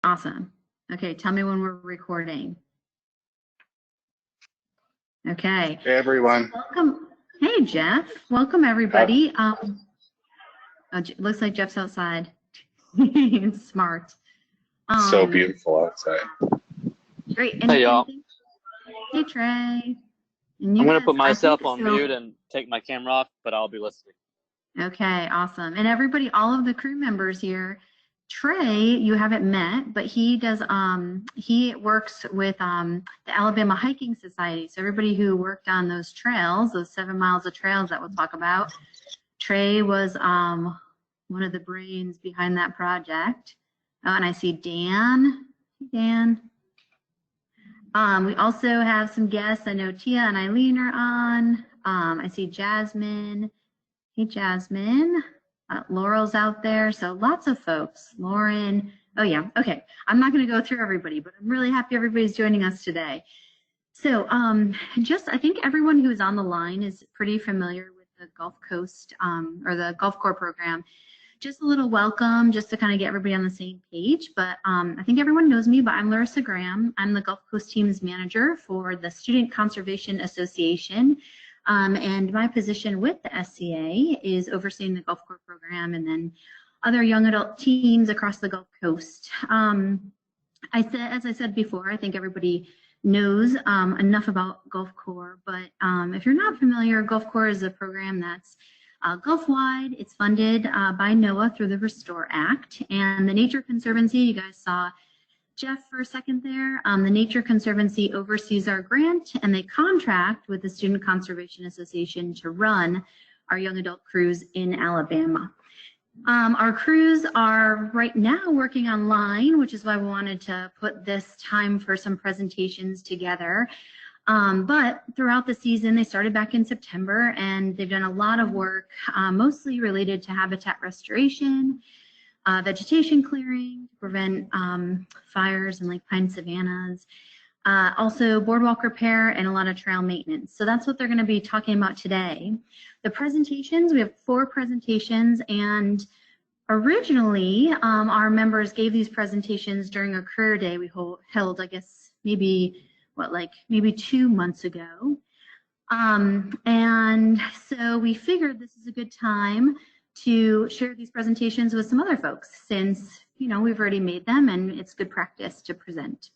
Awesome. Okay, tell me when we're recording. Okay. Hey, everyone. Welcome. Hey, Jeff. Welcome, everybody. Looks like Jeff's outside. Smart. So beautiful outside. Great. Hey, y'all. Hey, Trey. I'm going to put myself on mute and take my camera off, but I'll be listening. Okay, awesome. And everybody, all of the crew members here, Trey, you haven't met, but he does, he works with the Alabama Hiking Society. So everybody who worked on those trails, those 7 miles of trails that we'll talk about, Trey was one of the brains behind that project. Oh, and I see Dan. Dan. We also have some guests. I know Tia and Eileen are on. I see Jasmine. Hey, Jasmine. Laurel's out there. So lots of folks. Lauren. Oh, yeah. Okay. I'm not going to go through everybody, but I'm really happy everybody's joining us today. So I think everyone who is on the line is pretty familiar with the Gulf Coast or the GulfCorps program. Just a little welcome, just to kind of get everybody on the same page. But I think everyone knows me, but I'm Larissa Graham. I'm the Gulf Coast Teams Manager for the Student Conservation Association. And my position with the SCA is overseeing the GulfCorps program and then other young adult teams across the Gulf Coast. As I said before, I think everybody knows enough about GulfCorps, but if you're not familiar, GulfCorps is a program that's Gulf-wide. It's funded by NOAA through the Restore Act, and the Nature Conservancy, you guys saw Jeff for a second there. The Nature Conservancy oversees our grant, and they contract with the Student Conservation Association to run our young adult crews in Alabama. Our crews are right now working online, which is why we wanted to put this time for some presentations together. But throughout the season, they started back in September, and they've done a lot of work, mostly related to habitat restoration, vegetation clearing to prevent fires in like pine savannas, also boardwalk repair, and a lot of trail maintenance. So that's what they're going to be talking about today. The presentations, we have 4 presentations, and originally our members gave these presentations during a career day we held, I guess, maybe 2 months ago. And so we figured this is a good time to share these presentations with some other folks since, you know, we've already made them and it's good practice to present.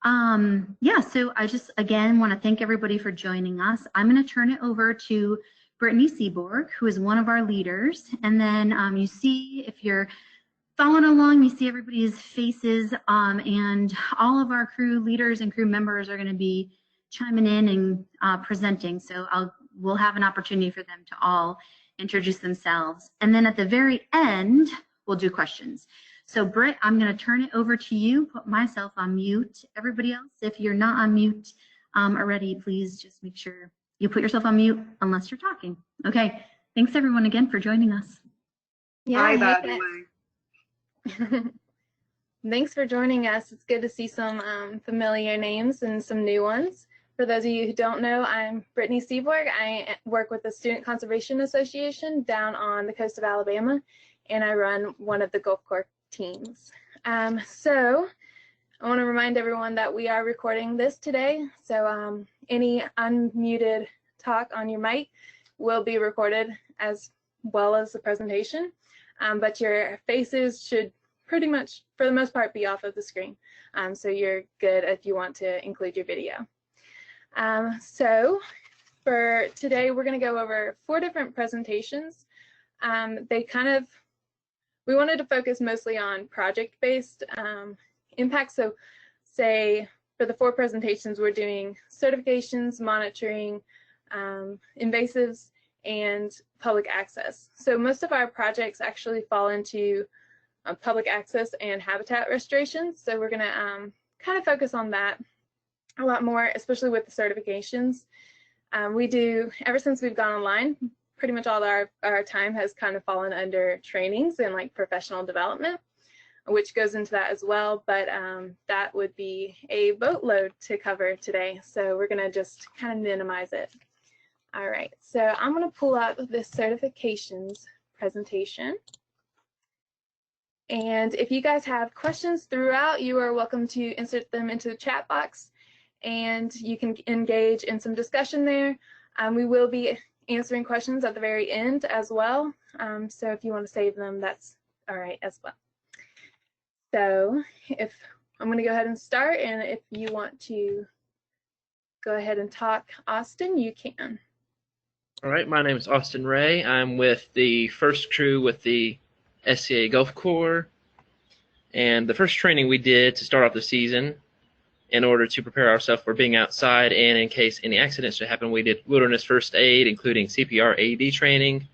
So I just, again, want to thank everybody for joining us. I'm going to turn it over to Brittany Seaborg, who is one of our leaders. And then you see, if you're following along, you see everybody's faces, and all of our crew leaders and crew members are going to be chiming in and presenting. So we'll have an opportunity for them to all introduce themselves. And then at the very end, we'll do questions. So Britt, I'm going to turn it over to you, put myself on mute. Everybody else, if you're not on mute already, please just make sure you put yourself on mute unless you're talking. Okay, thanks everyone again for joining us. Yeah, thanks for joining us. It's good to see some familiar names and some new ones. For those of you who don't know, I'm Brittany Seaborg. I work with the Student Conservation Association down on the coast of Alabama, and I run one of the GulfCorps teams. So I want to remind everyone that we are recording this today, so any unmuted talk on your mic will be recorded as well as the presentation, but your faces should pretty much, for the most part, be off of the screen. So you're good if you want to include your video. So for today, we're going to go over 4 different presentations. We wanted to focus mostly on project-based impacts. So say for the 4 presentations, we're doing certifications, monitoring, invasives, and public access. So most of our projects actually fall into public access and habitat restoration. So we're going to kind of focus on that a lot more, especially with the certifications. We do, ever since we've gone online, pretty much all our time has kind of fallen under trainings and like professional development, which goes into that as well, but that would be a boatload to cover today. So we're gonna just kind of minimize it. All right, so I'm gonna pull out this certifications presentation. And if you guys have questions throughout, you are welcome to insert them into the chat box, and you can engage in some discussion there. We will be answering questions at the very end as well. So if you want to save them, that's all right as well. So if I'm going to go ahead and start, and if you want to go ahead and talk, Austin, you can. All right, my name is Austin Ray. I'm with the first crew with the SCA GulfCorps, and the first training we did to start off the season in order to prepare ourselves for being outside and in case any accidents should happen, we did wilderness first aid, including CPR, AED training,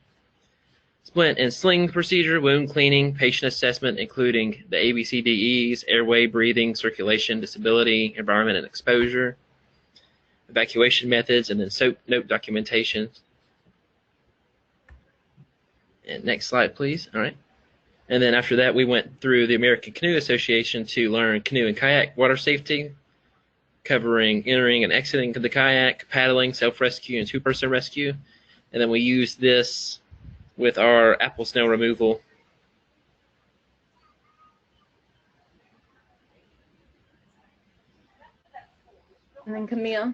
splint and sling procedure, wound cleaning, patient assessment, including the ABCDEs, airway, breathing, circulation, disability, environment, and exposure, evacuation methods, and then SOAP note documentation. And next slide, please. All right. And then after that, we went through the American Canoe Association to learn canoe and kayak water safety, covering entering and exiting the kayak, paddling, self-rescue, and two-person rescue. And then we used this with our apple snow removal. And then Camille.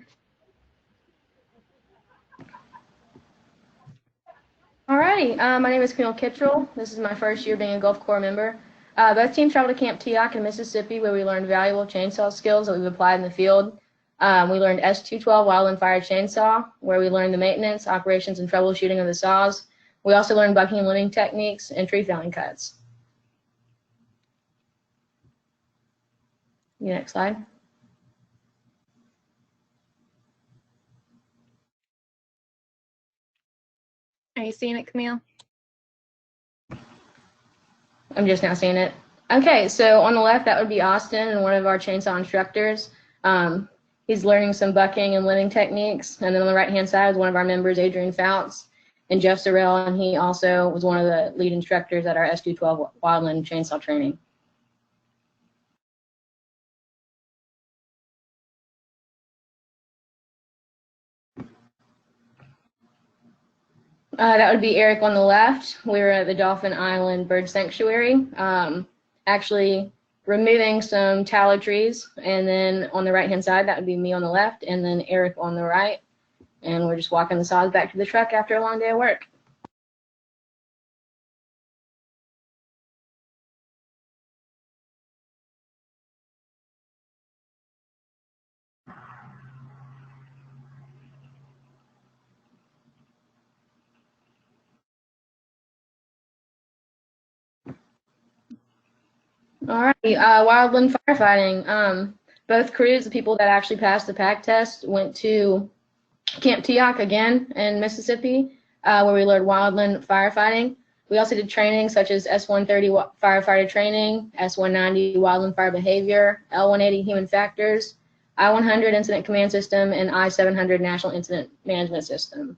Alrighty, my name is Camille Kittrell. This is my first year being a GulfCorps member. Both teams traveled to Camp Teoc in Mississippi, where we learned valuable chainsaw skills that we've applied in the field. We learned S212 wildland fire chainsaw, where we learned the maintenance, operations, and troubleshooting of the saws. We also learned bucking and limbing techniques and tree felling cuts. Next slide. Are you seeing it, Camille? I'm just now seeing it. Okay, so on the left, that would be Austin and one of our chainsaw instructors. He's learning some bucking and limbing techniques. And then on the right-hand side is one of our members, Adrian Fouts, and Jeff Sorrell, and he also was one of the lead instructors at our S212 wildland chainsaw training. That would be Eric on the left. We were at the Dolphin Island Bird Sanctuary, actually removing some tallow trees. And then on the right-hand side, that would be me on the left, and then Eric on the right. And we're just walking the saws back to the truck after a long day of work. All right, wildland firefighting. Both crews, the people that actually passed the PAC test, went to Camp Teoc again in Mississippi, where we learned wildland firefighting. We also did training such as S130 firefighter training, S190 wildland fire behavior, L180 human factors, I100 incident command system, and I700 national incident management system.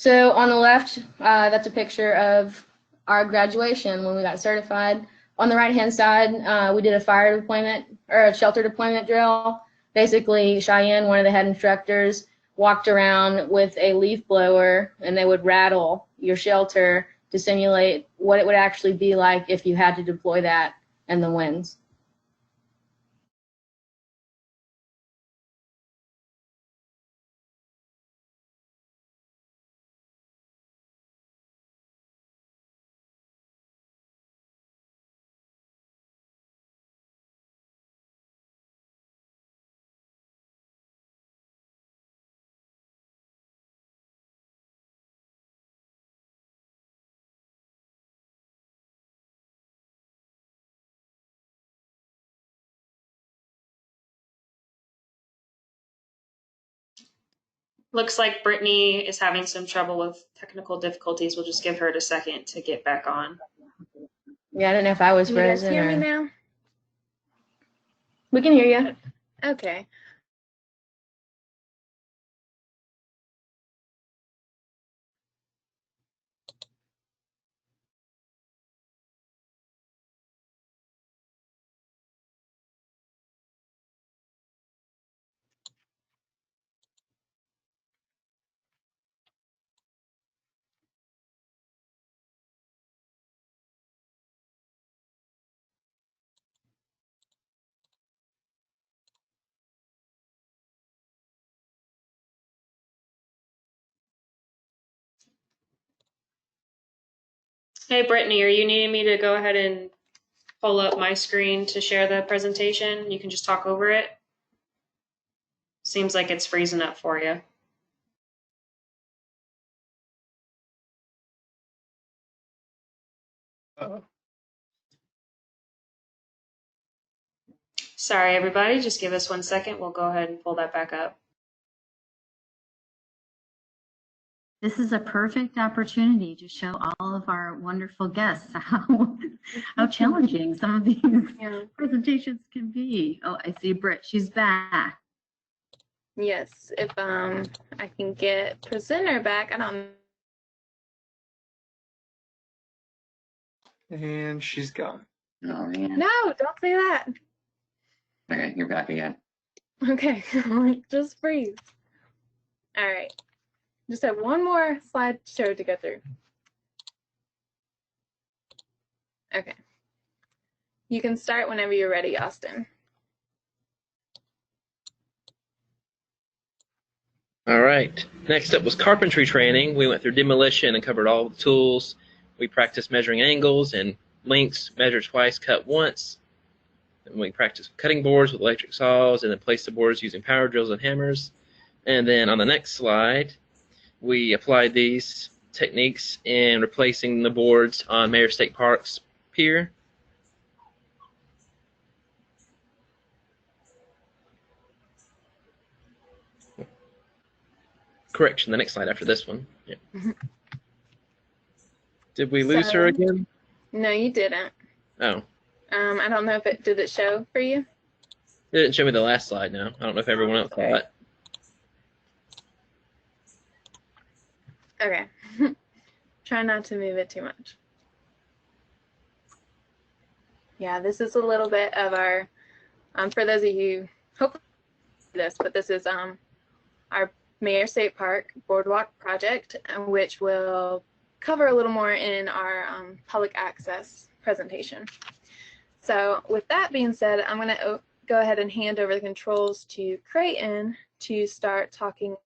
So on the left, that's a picture of our graduation when we got certified. On the right-hand side, we did a fire deployment or a shelter deployment drill. Basically, Cheyenne, one of the head instructors, walked around with a leaf blower, and they would rattle your shelter to simulate what it would actually be like if you had to deploy that in the winds. Looks like Brittany is having some trouble with technical difficulties. We'll just give her a second to get back on. Yeah, I don't know if I was Can you guys frozen. hear me now? We can hear you. Okay. Hey, Brittany, are you needing me to go ahead and pull up my screen to share the presentation? You can just talk over it. Seems like it's freezing up for you. Sorry, everybody. Just give us 1 second. We'll go ahead and pull that back up. This is a perfect opportunity to show all of our wonderful guests how challenging some of these presentations can be. Oh, I see Britt. She's back. Yes, if I can get presenter back. I don't. And she's gone. Oh man. No, don't say that. Okay, you're back again. Okay, just freeze. All right, just have one more slideshow to go through. Okay, you can start whenever you're ready, Austin. All right. Next up was carpentry training. We went through demolition and covered all the tools. We practiced measuring angles and lengths, measure twice, cut once. And we practiced cutting boards with electric saws and then placed the boards using power drills and hammers. And then on the next slide, we applied these techniques in replacing the boards on Mayor State Park's pier. Correction, the next slide after this one. Yeah. Did we lose her again? No, you didn't. Oh. I don't know if did it show for you? It didn't show me the last slide now. I don't know if everyone else saw it. Okay. Try not to move it too much. Yeah, this is a little bit of our, for those of you, hopefully this, but this is our Mayor State Park Boardwalk project, which will cover a little more in our public access presentation. So with that being said, I'm going to go ahead and hand over the controls to Creighton to start talking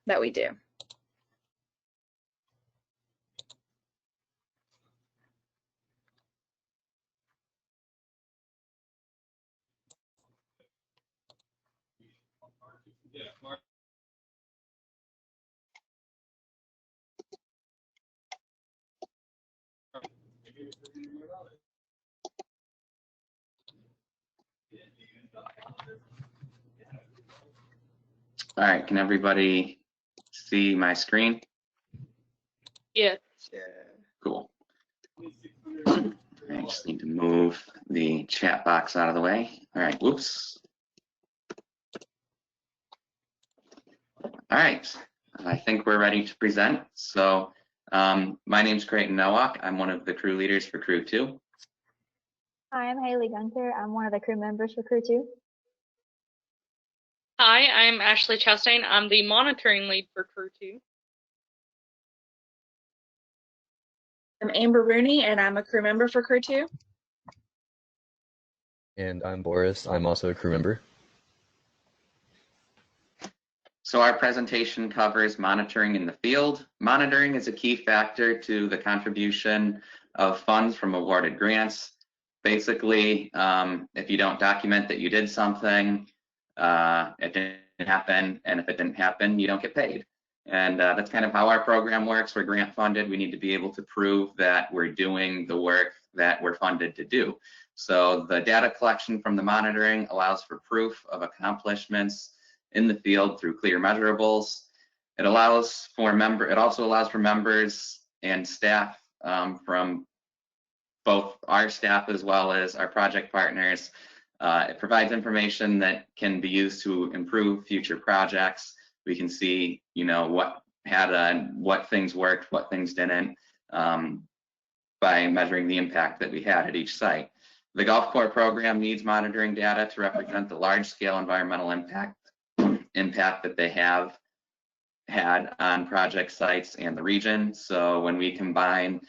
that we do. All right, can everybody see my screen? Yeah. Cool. I just need to move the chat box out of the way. All right, whoops. All right, I think we're ready to present. So my name's Creighton Nowak. I'm one of the crew leaders for Crew 2. Hi, I'm Haley Gunter. I'm one of the crew members for Crew 2. Hi, I'm Ashley Chastain. I'm the monitoring lead for Crew 2. I'm Amber Rooney, and I'm a crew member for Crew 2. And I'm Boris. I'm also a crew member. So our presentation covers monitoring in the field. Monitoring is a key factor to the contribution of funds from awarded grants. Basically, if you don't document that you did something, it didn't happen, and if it didn't happen, you don't get paid. And that's kind of how our program works. We're grant funded. We need to be able to prove that we're doing the work that we're funded to do. So the data collection from the monitoring allows for proof of accomplishments in the field through clear measurables. It also allows for members and staff from both our staff as well as our project partners. It provides information that can be used to improve future projects. We can see, what things worked, what things didn't, by measuring the impact that we had at each site. The GulfCorps program needs monitoring data to represent the large-scale environmental impact that they have had on project sites and the region. So when we combine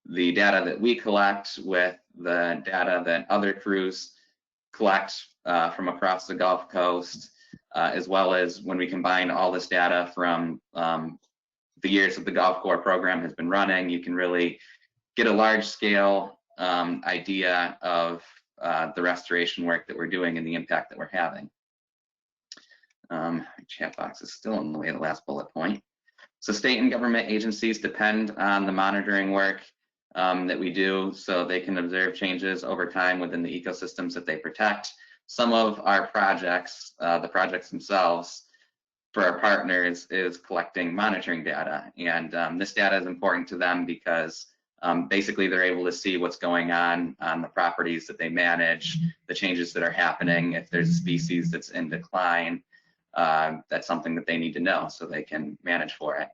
the data that we collect with the data that other crews collect from across the Gulf Coast, as well as when we combine all this data from the years that the GulfCorps program has been running, you can really get a large scale idea of the restoration work that we're doing and the impact that we're having. Chat box is still in the way of the last bullet point. So state and government agencies depend on the monitoring work that we do, so they can observe changes over time within the ecosystems that they protect. Some of our projects, the projects themselves, for our partners is collecting monitoring data. And this data is important to them because basically they're able to see what's going on the properties that they manage, the changes that are happening. If there's a species that's in decline, that's something that they need to know so they can manage for it.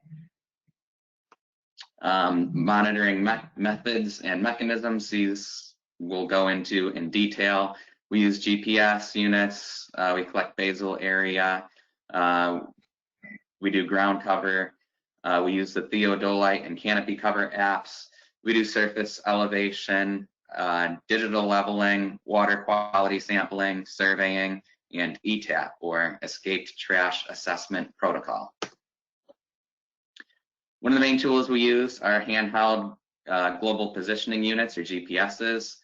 Monitoring methods and mechanisms, these we'll go into in detail. We use GPS units, we collect basal area, we do ground cover, we use the theodolite and canopy cover apps, we do surface elevation, digital leveling, water quality sampling, surveying, and ETAP, or Escaped Trash Assessment Protocol. One of the main tools we use are handheld global positioning units, or GPSs.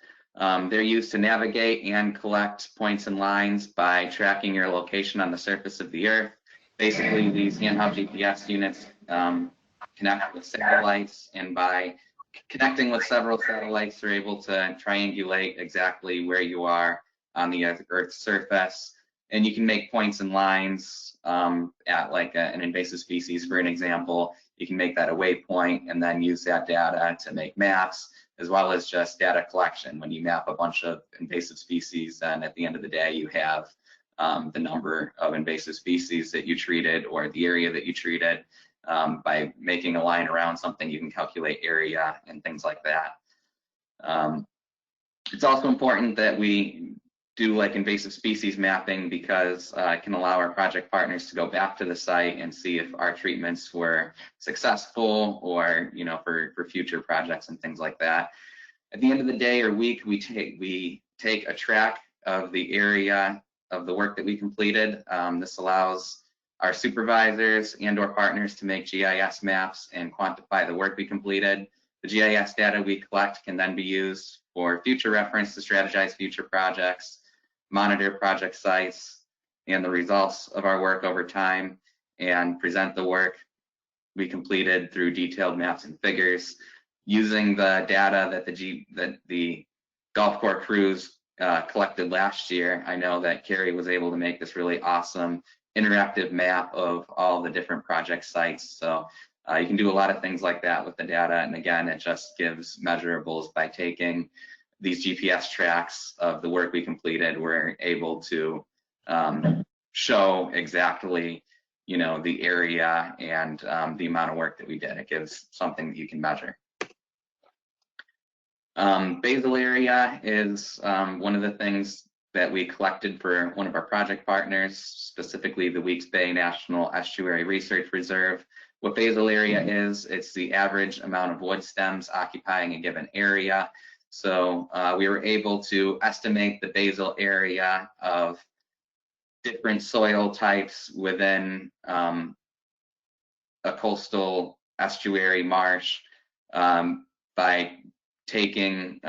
They're used to navigate and collect points and lines by tracking your location on the surface of the Earth. Basically, these handheld GPS units connect with satellites, and by connecting with several satellites, they're able to triangulate exactly where you are on the Earth's surface. And you can make points and lines at like an invasive species, for an example. You can make that a waypoint and then use that data to make maps, as well as just data collection. When you map a bunch of invasive species, then at the end of the day, you have the number of invasive species that you treated or the area that you treated. By making a line around something, you can calculate area and things like that. It's also important that we do like invasive species mapping because it can allow our project partners to go back to the site and see if our treatments were successful, or for future projects and things like that. At the end of the day or week, we take a track of the area of the work that we completed. This allows our supervisors and or partners to make GIS maps and quantify the work we completed. The GIS data we collect can then be used for future reference to strategize future projects, monitor project sites and the results of our work over time, and present the work we completed through detailed maps and figures. Using the data that the GulfCorps crews collected last year, I know that Carrie was able to make this really awesome interactive map of all the different project sites. So you can do a lot of things like that with the data. And again, it just gives measurables. By taking these GPS tracks of the work we completed, we're able to show exactly, the area and the amount of work that we did. It gives something that you can measure. Basal area is one of the things that we collected for one of our project partners, specifically the Weeks Bay National Estuary Research Reserve. What basal area is, it's the average amount of wood stems occupying a given area. So we were able to estimate the basal area of different soil types within a coastal estuary marsh by taking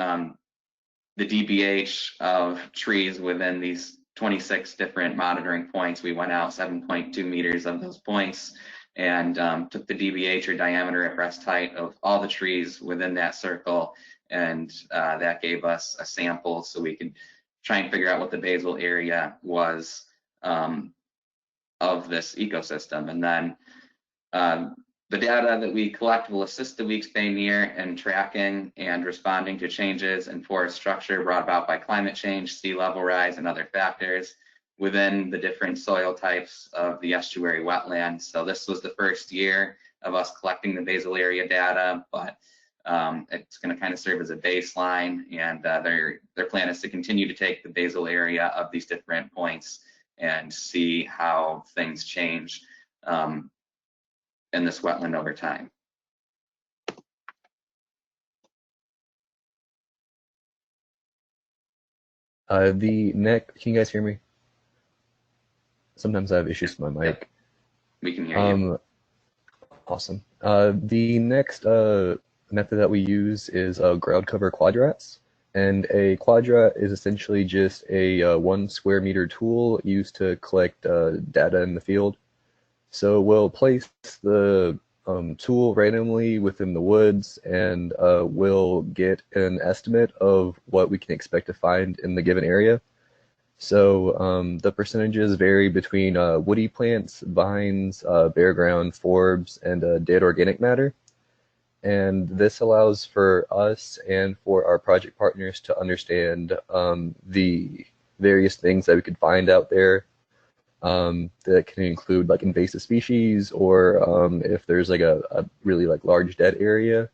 the DBH of trees within these 26 different monitoring points. We went out 7.2 meters of those points and took the DBH, or diameter at breast height, of all the trees within that circle, and that gave us a sample so we could try and figure out what the basal area was of this ecosystem. And then the data that we collect will assist the Weeks Bay NEAR in tracking and responding to changes in forest structure brought about by climate change, sea level rise, and other factors within the different soil types of the estuary wetlands. So this was the first year of us collecting the basal area data, but it's going to kind of serve as a baseline, and their plan is to continue to take the basal area of these different points and see how things change in this wetland over time. Can you guys hear me? Sometimes I have issues with my mic. We can hear you. Awesome. The next method that we use is ground cover quadrats. And a quadrat is essentially just a 1 square meter tool used to collect data in the field. So we'll place the tool randomly within the woods, and we'll get an estimate of what we can expect to find in the given area. So the percentages vary between woody plants, vines, bare ground, forbs, and dead organic matter. And this allows for us and for our project partners to understand the various things that we could find out there that can include like invasive species, or if there's like a really like large dead area.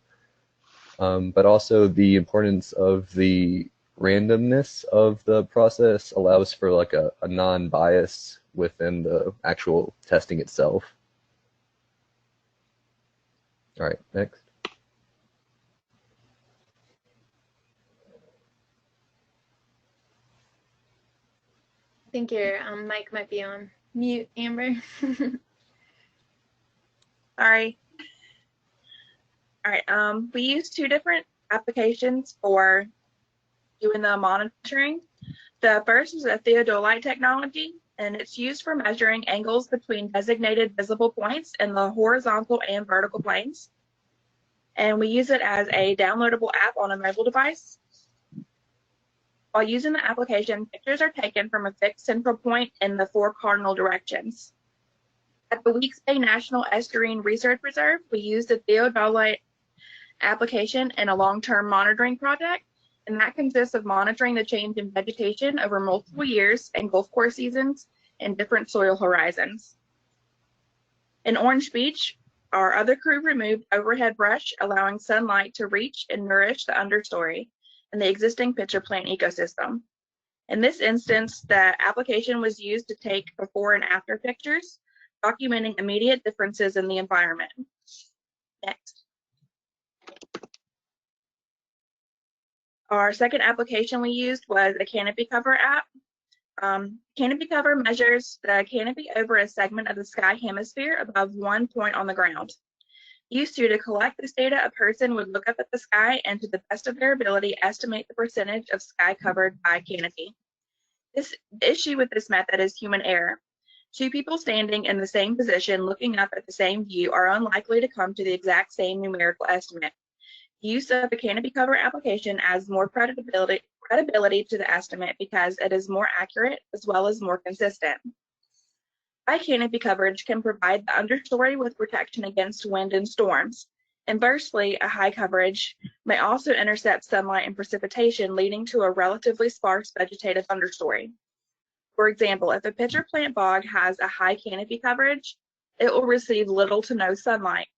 But also the importance of the randomness of the process allows for like a non-bias within the actual testing itself. All right, next. I think your mic might be on mute, Amber. Sorry. All right. We use 2 different applications for doing the monitoring. The first is a theodolite technology, and it's used for measuring angles between designated visible points in the horizontal and vertical planes. And we use it as a downloadable app on a mobile device. While using the application, pictures are taken from a fixed central point in the 4 cardinal directions. At the Weeks Bay National Estuarine Research Reserve, we used the theodolite application in a long-term monitoring project, and that consists of monitoring the change in vegetation over multiple years and GulfCorps seasons and different soil horizons. In Orange Beach, our other crew removed overhead brush, allowing sunlight to reach and nourish the understory and the existing pitcher plant ecosystem. In this instance, the application was used to take before and after pictures, documenting immediate differences in the environment. Next. Our second application we used was a canopy cover app. Canopy cover measures the canopy over a segment of the sky hemisphere above 1 point on the ground. Used to collect this data, a person would look up at the sky and, to the best of their ability, estimate the percentage of sky covered by canopy. The issue with this method is human error. 2 people standing in the same position looking up at the same view are unlikely to come to the exact same numerical estimate. Use of a canopy cover application adds more credibility to the estimate because it is more accurate as well as more consistent. High canopy coverage can provide the understory with protection against wind and storms. Inversely, a high coverage may also intercept sunlight and precipitation, leading to a relatively sparse vegetative understory. For example, if a pitcher plant bog has a high canopy coverage, it will receive little to no sunlight.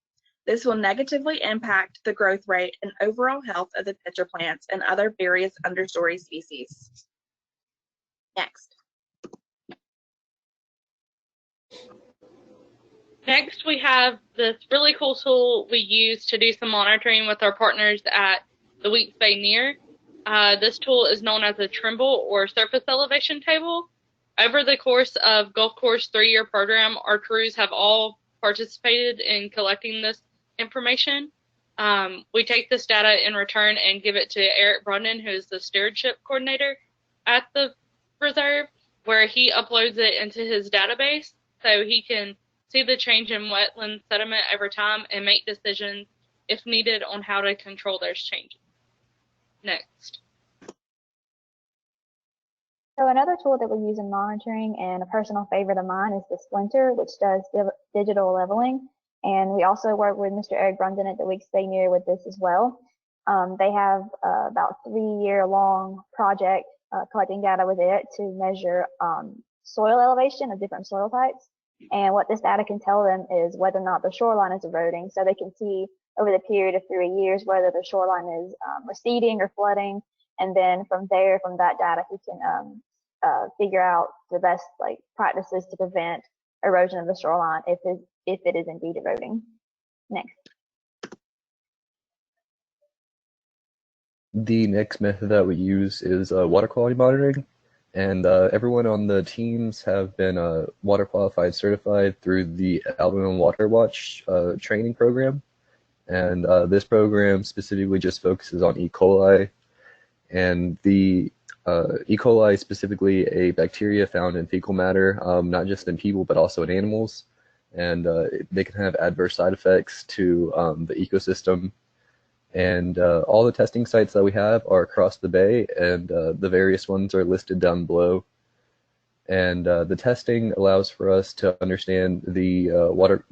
This will negatively impact the growth rate and overall health of the pitcher plants and other various understory species. Next. Next, we have this really cool tool we use to do some monitoring with our partners at the Weeks Bay Near. This tool is known as a Trimble or surface elevation table. Over the course of GulfCorps' 3-year program, our crews have all participated in collecting this information. We take this data in return and give it to Eric Brundon, who is the stewardship coordinator at the reserve, where he uploads it into his database so he can see the change in wetland sediment over time and make decisions, if needed, on how to control those changes. Next. So another tool that we use in monitoring, and a personal favorite of mine, is the Splinter, which does digital leveling. And we also work with Mr. Eric Brundon at the Weeks Bay Near with this as well. They have about 3-year-long project collecting data with it to measure soil elevation of different soil types. And what this data can tell them is whether or not the shoreline is eroding. So they can see over the period of 3 years whether the shoreline is receding or flooding. And then from there, from that data, he can figure out the best practices to prevent erosion of the shoreline if it is indeed eroding. Next. The next method that we use is water quality monitoring. And everyone on the teams have been water qualified certified through the Alabama Water Watch training program. And this program specifically just focuses on E. coli. And the E. coli is specifically a bacteria found in fecal matter, not just in people, but also in animals. And they can have adverse side effects to the ecosystem. And all the testing sites that we have are across the bay, and the various ones are listed down below. And the testing allows for us to understand the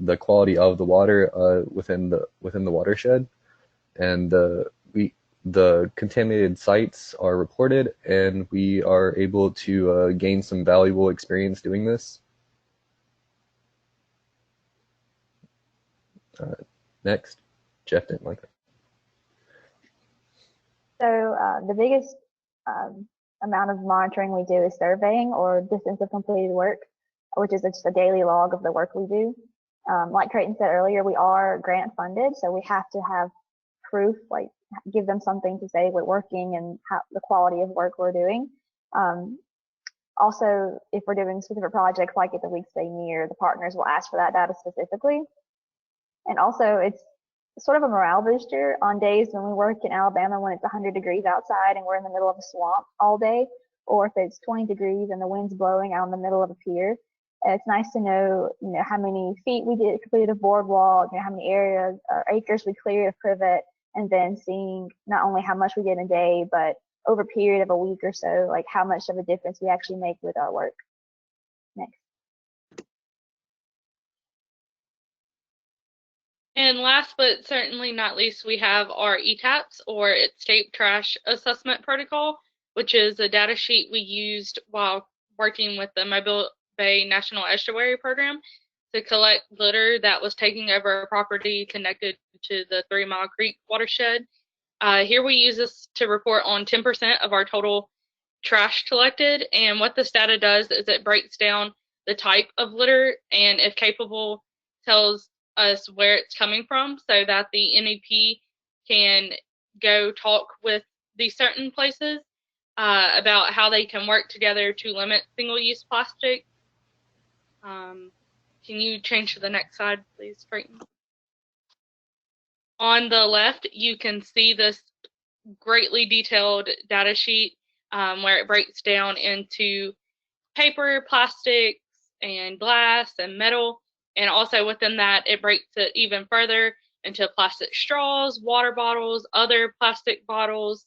the quality of the water within the watershed, and the contaminated sites are reported, and we are able to gain some valuable experience doing this. Next, Jeff didn't like that. So the biggest amount of monitoring we do is surveying or distance of completed work, which is just a daily log of the work we do. Like Creighton said earlier, we are grant funded, so we have to have proof, like give them something to say we're working and how the quality of work we're doing. Also, if we're doing specific projects like at the Weeks They Near, the partners will ask for that data specifically. And also, it's sort of a morale booster on days when we work in Alabama when it's 100 degrees outside and we're in the middle of a swamp all day, or if it's 20 degrees and the wind's blowing out in the middle of a pier. It's nice to know, how many feet we did completed a boardwalk, how many areas or acres we cleared of privet, and then seeing not only how much we did in a day, but over a period of a week or so, like how much of a difference we actually make with our work. Next. And last but certainly not least, we have our ETAPS, or Escape Trash Assessment Protocol, which is a data sheet we used while working with the Mobile Bay National Estuary Program to collect litter that was taking over a property connected to the 3 Mile Creek watershed. Here we use this to report on 10% of our total trash collected, and what this data does is it breaks down the type of litter and, if capable, tells us where it's coming from so that the NEP can go talk with these certain places about how they can work together to limit single-use plastic. Can you change to the next slide, please, Creighton? On the left, you can see this greatly detailed data sheet where it breaks down into paper, plastics, and glass and metal. And also within that, it breaks it even further into plastic straws, water bottles, other plastic bottles,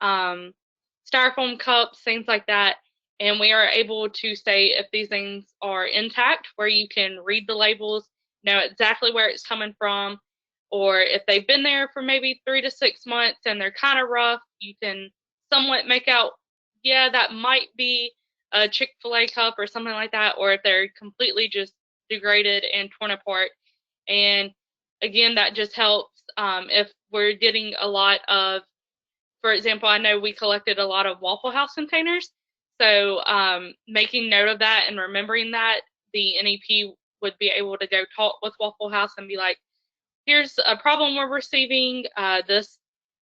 styrofoam cups, things like that. And we are able to say if these things are intact, where you can read the labels, know exactly where it's coming from, or if they've been there for maybe 3 to 6 months and they're kind of rough, you can somewhat make out, yeah, that might be a Chick-fil-A cup or something like that, or if they're completely just degraded and torn apart. And again, that just helps if we're getting a lot of, for example, I know we collected a lot of Waffle House containers, so making note of that and remembering that, the NEP would be able to go talk with Waffle House and be like, here's a problem we're receiving,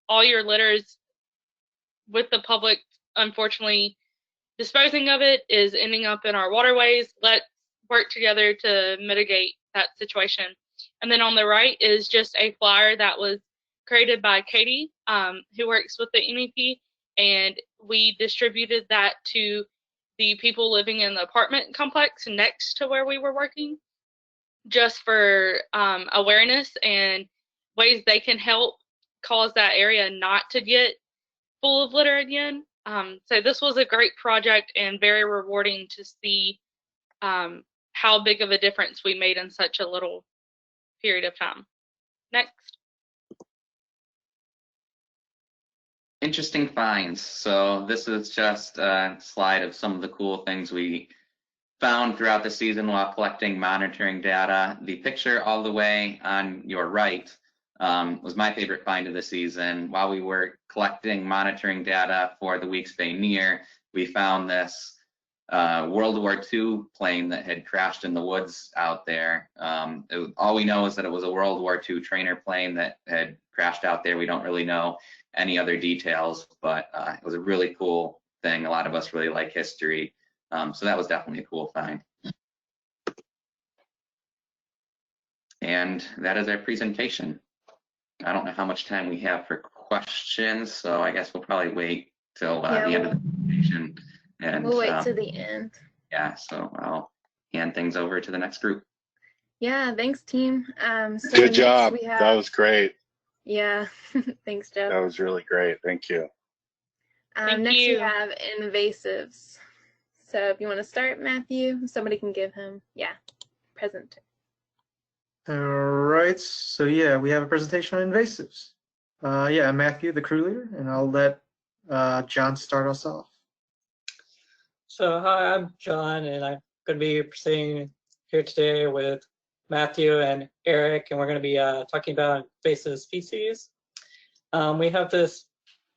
all your litters with the public, unfortunately, disposing of it is ending up in our waterways. Let's work together to mitigate that situation. And then on the right is just a flyer that was created by Katie, who works with the NEP, and we distributed that to the people living in the apartment complex next to where we were working, just for awareness and ways they can help cause that area not to get full of litter again. So this was a great project and very rewarding to see how big of a difference we made in such a little period of time. Next. Interesting finds. So this is just a slide of some of the cool things we found throughout the season while collecting monitoring data. The picture all the way on your right was my favorite find of the season. While we were collecting monitoring data for the Weeks They Near, we found this World War II plane that had crashed in the woods out there. All we know is that it was a World War II trainer plane that had crashed out there. We don't really know any other details, but it was a really cool thing. A lot of us really like history. So that was definitely a cool find. And that is our presentation. I don't know how much time we have for questions, so I guess we'll probably wait till the end of the presentation. And we'll wait to the end. Yeah, so I'll hand things over to the next group. Yeah, thanks, team. So Good job. We have, that was great. Yeah, thanks, Jeff. That was really great. Thank you. Next, we have invasives. So if you want to start, Matthew, somebody can give him, present. All right, so yeah, we have a presentation on invasives. I'm Matthew, the crew leader, and I'll let John start us off. So hi, I'm John, and I'm going to be presenting here today with Matthew and Eric, and we're going to be talking about invasive species. We have this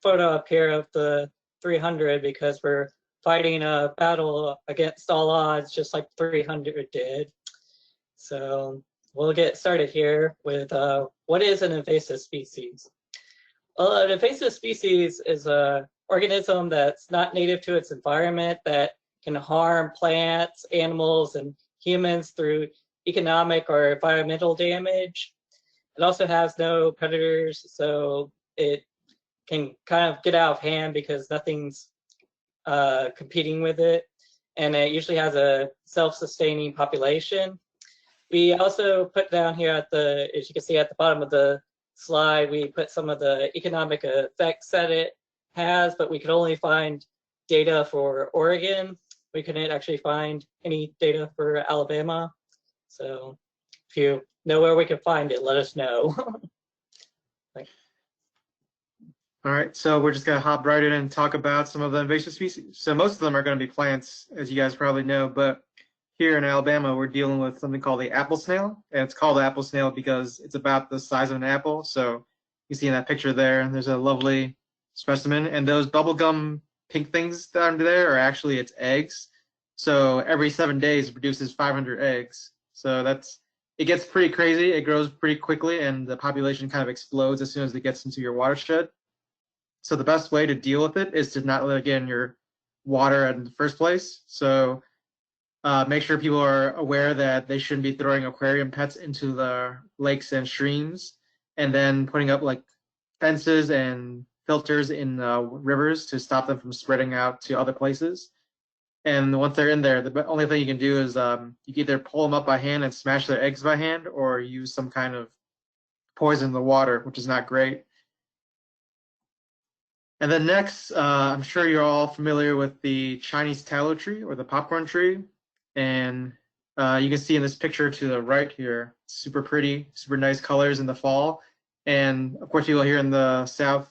photo up here of the 300 because we're fighting a battle against all odds, just like 300 did. So we'll get started here with what is an invasive species? Well, an invasive species is an organism that's not native to its environment that can harm plants, animals, and humans through economic or environmental damage. It also has no predators, so it can kind of get out of hand because nothing's competing with it. And it usually has a self-sustaining population. We also put down here at the, as you can see at the bottom of the slide, we put some of the economic effects that it has, but we could only find data for Oregon. We couldn't actually find any data for Alabama. So if you know where we can find it, let us know. All right, so we're just gonna hop right in and talk about some of the invasive species. So most of them are gonna be plants, as you guys probably know, but here in Alabama, we're dealing with something called the apple snail. And it's called apple snail because it's about the size of an apple. So you see in that picture there, there's a lovely specimen. And those bubblegum pink things down there are actually its eggs. So every 7 days it produces 500 eggs. So it gets pretty crazy. It grows pretty quickly and the population kind of explodes as soon as it gets into your watershed. So the best way to deal with it is to not let it get in your water in the first place. So make sure people are aware that they shouldn't be throwing aquarium pets into the lakes and streams, and then putting up like fences and filters in rivers to stop them from spreading out to other places. And once they're in there, the only thing you can do is you can either pull them up by hand and smash their eggs by hand, or use some kind of poison in the water, which is not great. And then next, I'm sure you're all familiar with the Chinese tallow tree or the popcorn tree. And you can see in this picture to the right here, super pretty, super nice colors in the fall. And of course, people here in the South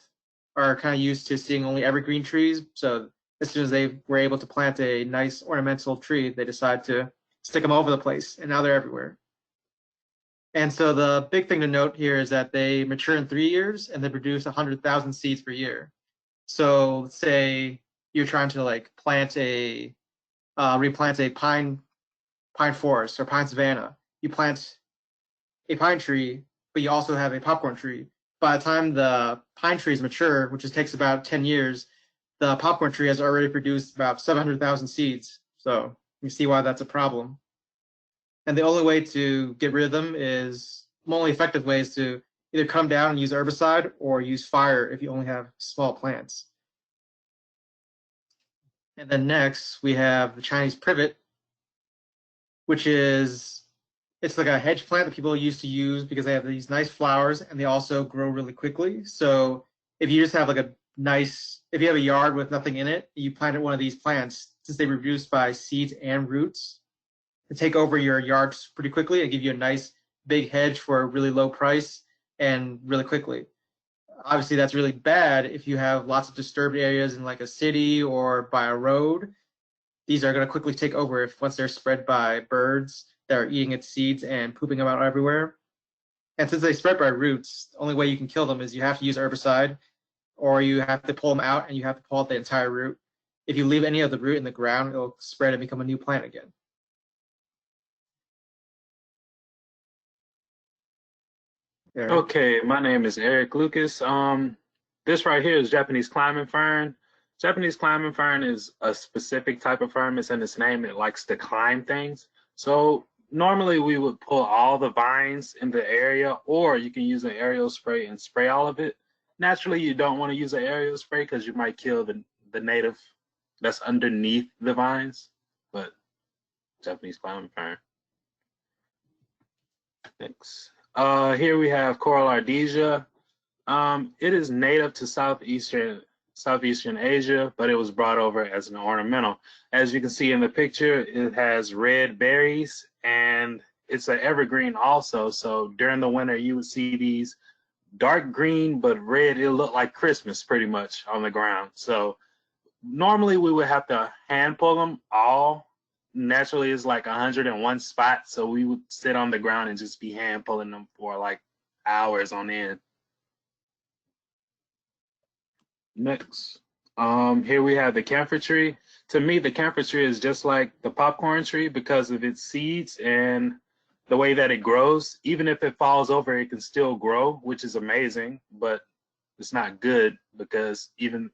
are kind of used to seeing only evergreen trees. So as soon as they were able to plant a nice ornamental tree, they decide to stick them all over the place, and now they're everywhere. And so the big thing to note here is that they mature in 3 years and they produce 100,000 seeds per year. So let's say you're trying to like replant a pine forest or pine savanna. You plant a pine tree, but you also have a popcorn tree. By the time the pine tree is mature, which takes about 10 years, the popcorn tree has already produced about 700,000 seeds. So you see why that's a problem. And the only way to get rid of them is, the only effective way is to either come down and use herbicide or use fire if you only have small plants. And then next we have the Chinese privet, which is, it's like a hedge plant that people used to use because they have these nice flowers and they also grow really quickly. So if you just have like if you have a yard with nothing in it, you planted one of these plants, since they reproduce by seeds and roots, to take over your yard pretty quickly and give you a nice big hedge for a really low price and really quickly. Obviously, that's really bad if you have lots of disturbed areas in like a city or by a road. These are going to quickly take over once they're spread by birds that are eating its seeds and pooping them out everywhere. And since they spread by roots, the only way you can kill them is you have to use herbicide, or you have to pull them out and you have to pull out the entire root. If you leave any of the root in the ground, it'll spread and become a new plant again. Okay, my name is Eric Lucas. This right here is Japanese climbing fern. Japanese climbing fern is a specific type of fern. It's in its name. It likes to climb things. So normally we would pull all the vines in the area, or you can use an aerial spray and spray all of it. Naturally, you don't want to use an aerial spray because you might kill the native that's underneath the vines, but Japanese climbing fern. Thanks. Here we have coral ardesia. It is native to Southeastern Asia, but it was brought over as an ornamental. As you can see in the picture, it has red berries, and it's an evergreen also. So during the winter, you would see these dark green but red. It looked like Christmas pretty much on the ground. So normally we would have to hand pull them all. Naturally, it's like 101 spots, so we would sit on the ground and just be hand pulling them for like hours on end. Next, here we have the camphor tree. To me, the camphor tree is just like the popcorn tree because of its seeds and the way that it grows. Even if it falls over, it can still grow, which is amazing, but it's not good because even,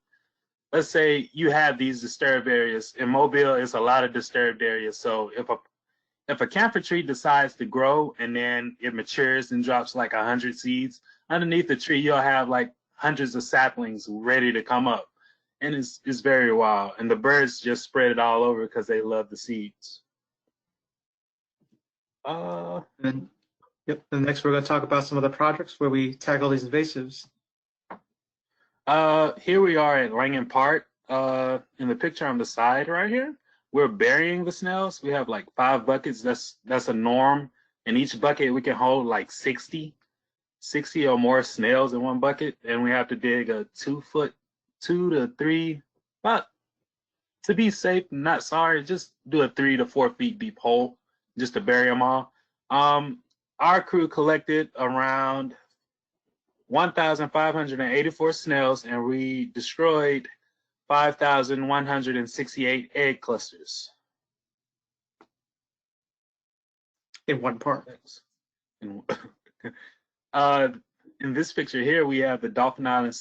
let's say you have these disturbed areas. In Mobile, it's a lot of disturbed areas. So if a camphor tree decides to grow and then it matures and drops like 100 seeds, underneath the tree, you'll have like hundreds of saplings ready to come up. And it's very wild. And the birds just spread it all over because they love the seeds. And next we're going to talk about some of the projects where we tackle these invasives. Here we are at Langen Park. In the picture on the side right here, we're burying the snails. We have like 5 buckets. That's a norm. In each bucket, we can hold like 60 or more snails in one bucket, and we have to dig a 2 to 3, but to be safe, not sorry, just do a 3 to 4 feet deep hole just to bury them all. Our crew collected around 1,584 snails, and we destroyed 5,168 egg clusters. In one part. In this picture here, we have the Dolphin Island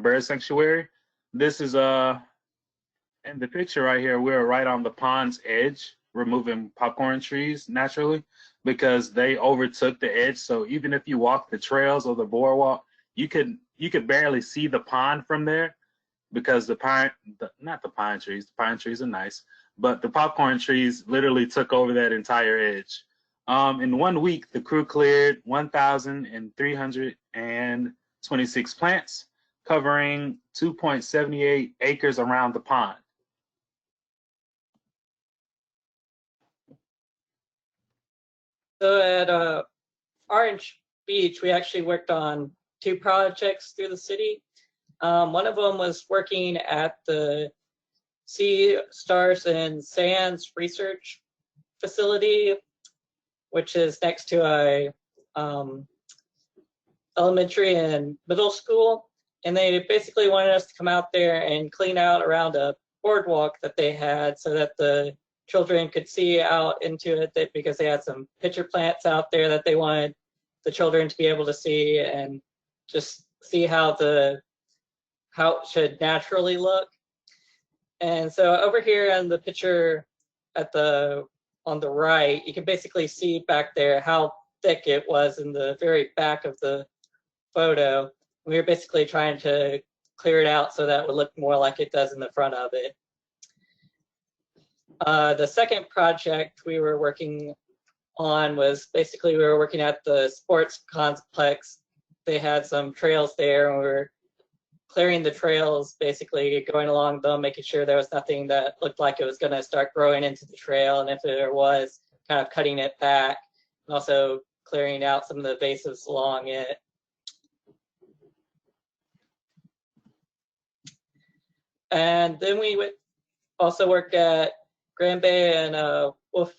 Bird Sanctuary. This is in the picture right here, we're right on the pond's edge, removing popcorn trees naturally because they overtook the edge. So even if you walk the trails or the boardwalk, you could barely see the pond from there because the pine trees are nice, but the popcorn trees literally took over that entire edge. In 1 week, the crew cleared 1,326 plants, covering 2.78 acres around the pond. So at Orange Beach, we actually worked on 2 projects through the city. One of them was working at the Sea, Stars, and Sands Research Facility, which is next to a elementary and middle school. And they basically wanted us to come out there and clean out around a boardwalk that they had so that the children could see out into it, because they had some pitcher plants out there that they wanted the children to be able to see and just see how it should naturally look. And so over here on the picture on the right, you can basically see back there how thick it was in the very back of the photo. We were basically trying to clear it out so that it would look more like it does in the front of it. The second project we were working on was basically we were working at the sports complex. They had some trails there, and we were clearing the trails, basically going along them, making sure there was nothing that looked like it was going to start growing into the trail, and if there was, kind of cutting it back, and also clearing out some of the invasives along it. And then we would also work at Grand Bay and Wolf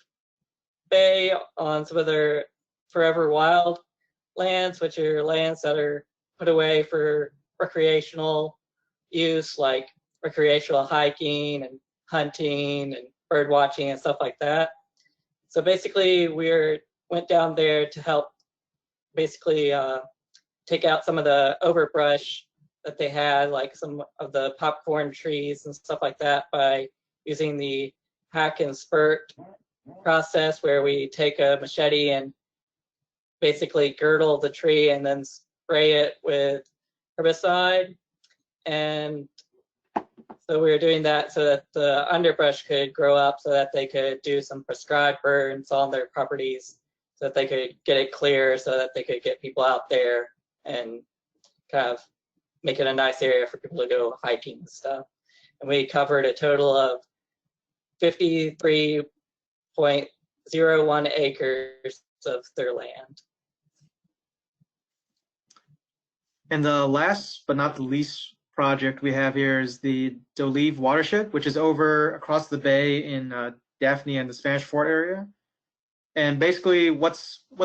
Bay on some of their forever wild lands, which are lands that are put away for recreational use, like recreational hiking and hunting and bird watching and stuff like that. So basically we went down there to help basically take out some of the overbrush that they had, like some of the popcorn trees and stuff like that, by using the hack and spurt process, where we take a machete and basically girdle the tree and then spray it with herbicide. And so we were doing that so that the underbrush could grow up, so that they could do some prescribed burns on their properties, so that they could get it clear, so that they could get people out there and kind of make it a nice area for people to go hiking and stuff. And we covered a total of 53.01 acres of their land. And the last but not the least project we have here is the Dolive watershed, which is over across the bay in Daphne and the Spanish Fort area. And basically what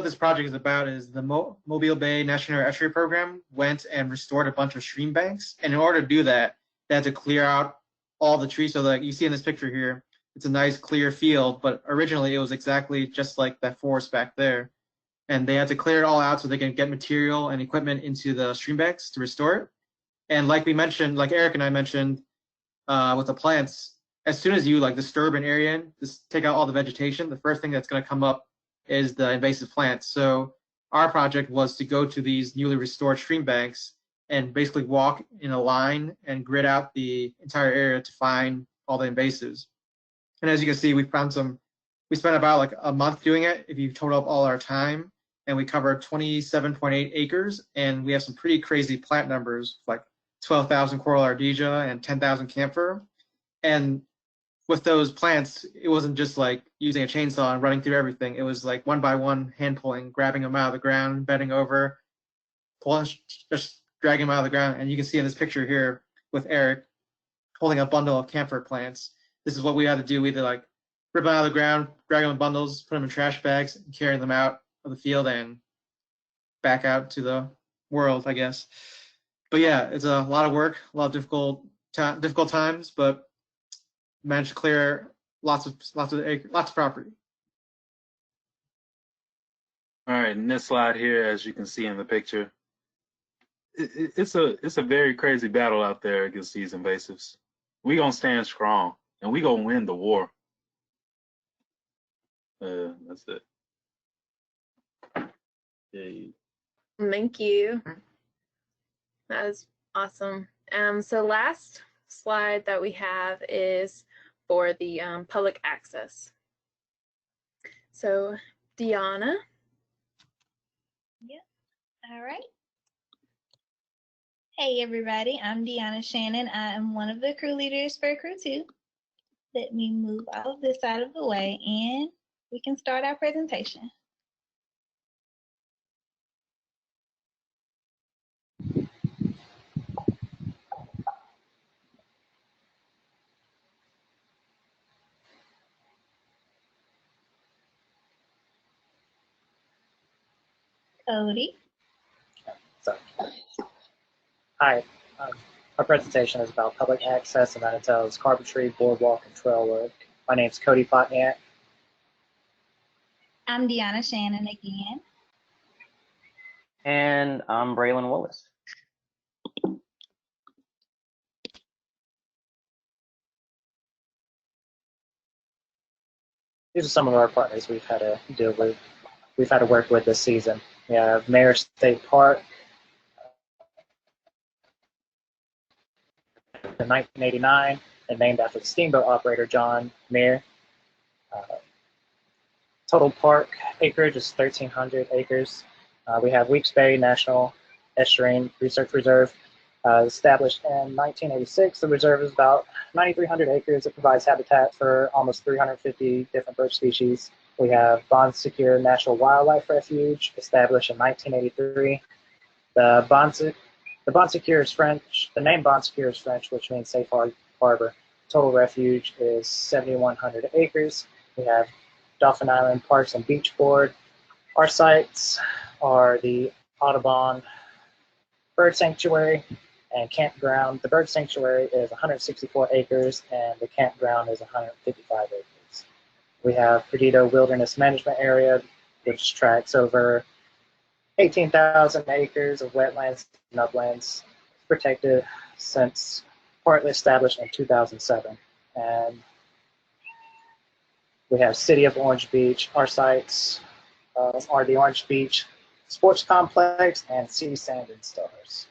this project is about is the Mobile Bay National Estuary Program went and restored a bunch of stream banks. And in order to do that, they had to clear out all the trees. So like you see in this picture here, it's a nice clear field, but originally it was exactly just like that forest back there. And they had to clear it all out so they can get material and equipment into the stream banks to restore it. And like we mentioned, like Eric and I mentioned with the plants, as soon as you like disturb an area, just take out all the vegetation, the first thing that's going to come up is the invasive plants. So our project was to go to these newly restored stream banks and basically walk in a line and grid out the entire area to find all the invasives. And as you can see, we spent about like a month doing it if you total up all our time, and we covered 27.8 acres, and we have some pretty crazy plant numbers, like 12,000 coral ardesia and 10,000 camphor. And with those plants, it wasn't just like using a chainsaw and running through everything. It was like one by one, hand pulling, grabbing them out of the ground, bending over, pulling, just dragging them out of the ground. And you can see in this picture here with Eric holding a bundle of camphor plants. This is what we had to do. We had to like rip them out of the ground, drag them in bundles, put them in trash bags, and carry them out of the field and back out to the world, I guess. But yeah, it's a lot of work, a lot of difficult times, but managed to clear lots of property. All right, and this slide here, as you can see in the picture, it's a very crazy battle out there against these invasives. We gonna stand strong, and we gonna win the war. That's it. Yay. Thank you. That is awesome. So last slide that we have is for the public access. So Deanna. Yep. All right. Hey everybody, I'm Deanna Shannon. I am one of the crew leaders for Crew 2. Let me move all of this out of the way and we can start our presentation. Cody. So, hi, our presentation is about public access, and that entails carpentry, boardwalk, and trail work. My name's Cody Potniak. I'm Deanna Shannon again. And I'm Braylon Willis. These are some of our partners we've had to deal with. We've had to work with this season. We have Mayor State Park. In 1989, and named after the steamboat operator John Muir. Total park acreage is 1,300 acres. We have Weeks Bay National Estuarine Research Reserve. Established in 1986, the reserve is about 9,300 acres. It provides habitat for almost 350 different bird species. We have Bon Secure National Wildlife Refuge, established in 1983. The Bon Secure is French. The name Bon Secure is French, which means safe harbor. Total refuge is 7,100 acres. We have Dauphin Island Parks and Beach Board. Our sites are the Audubon Bird Sanctuary and Campground. The Bird Sanctuary is 164 acres, and the campground is 155 acres. We have Perdido Wilderness Management Area, which tracks over 18,000 acres of wetlands and uplands, protected since partly established in 2007. And we have City of Orange Beach. Our sites are the Orange Beach Sports Complex and Sea Sand and Stars.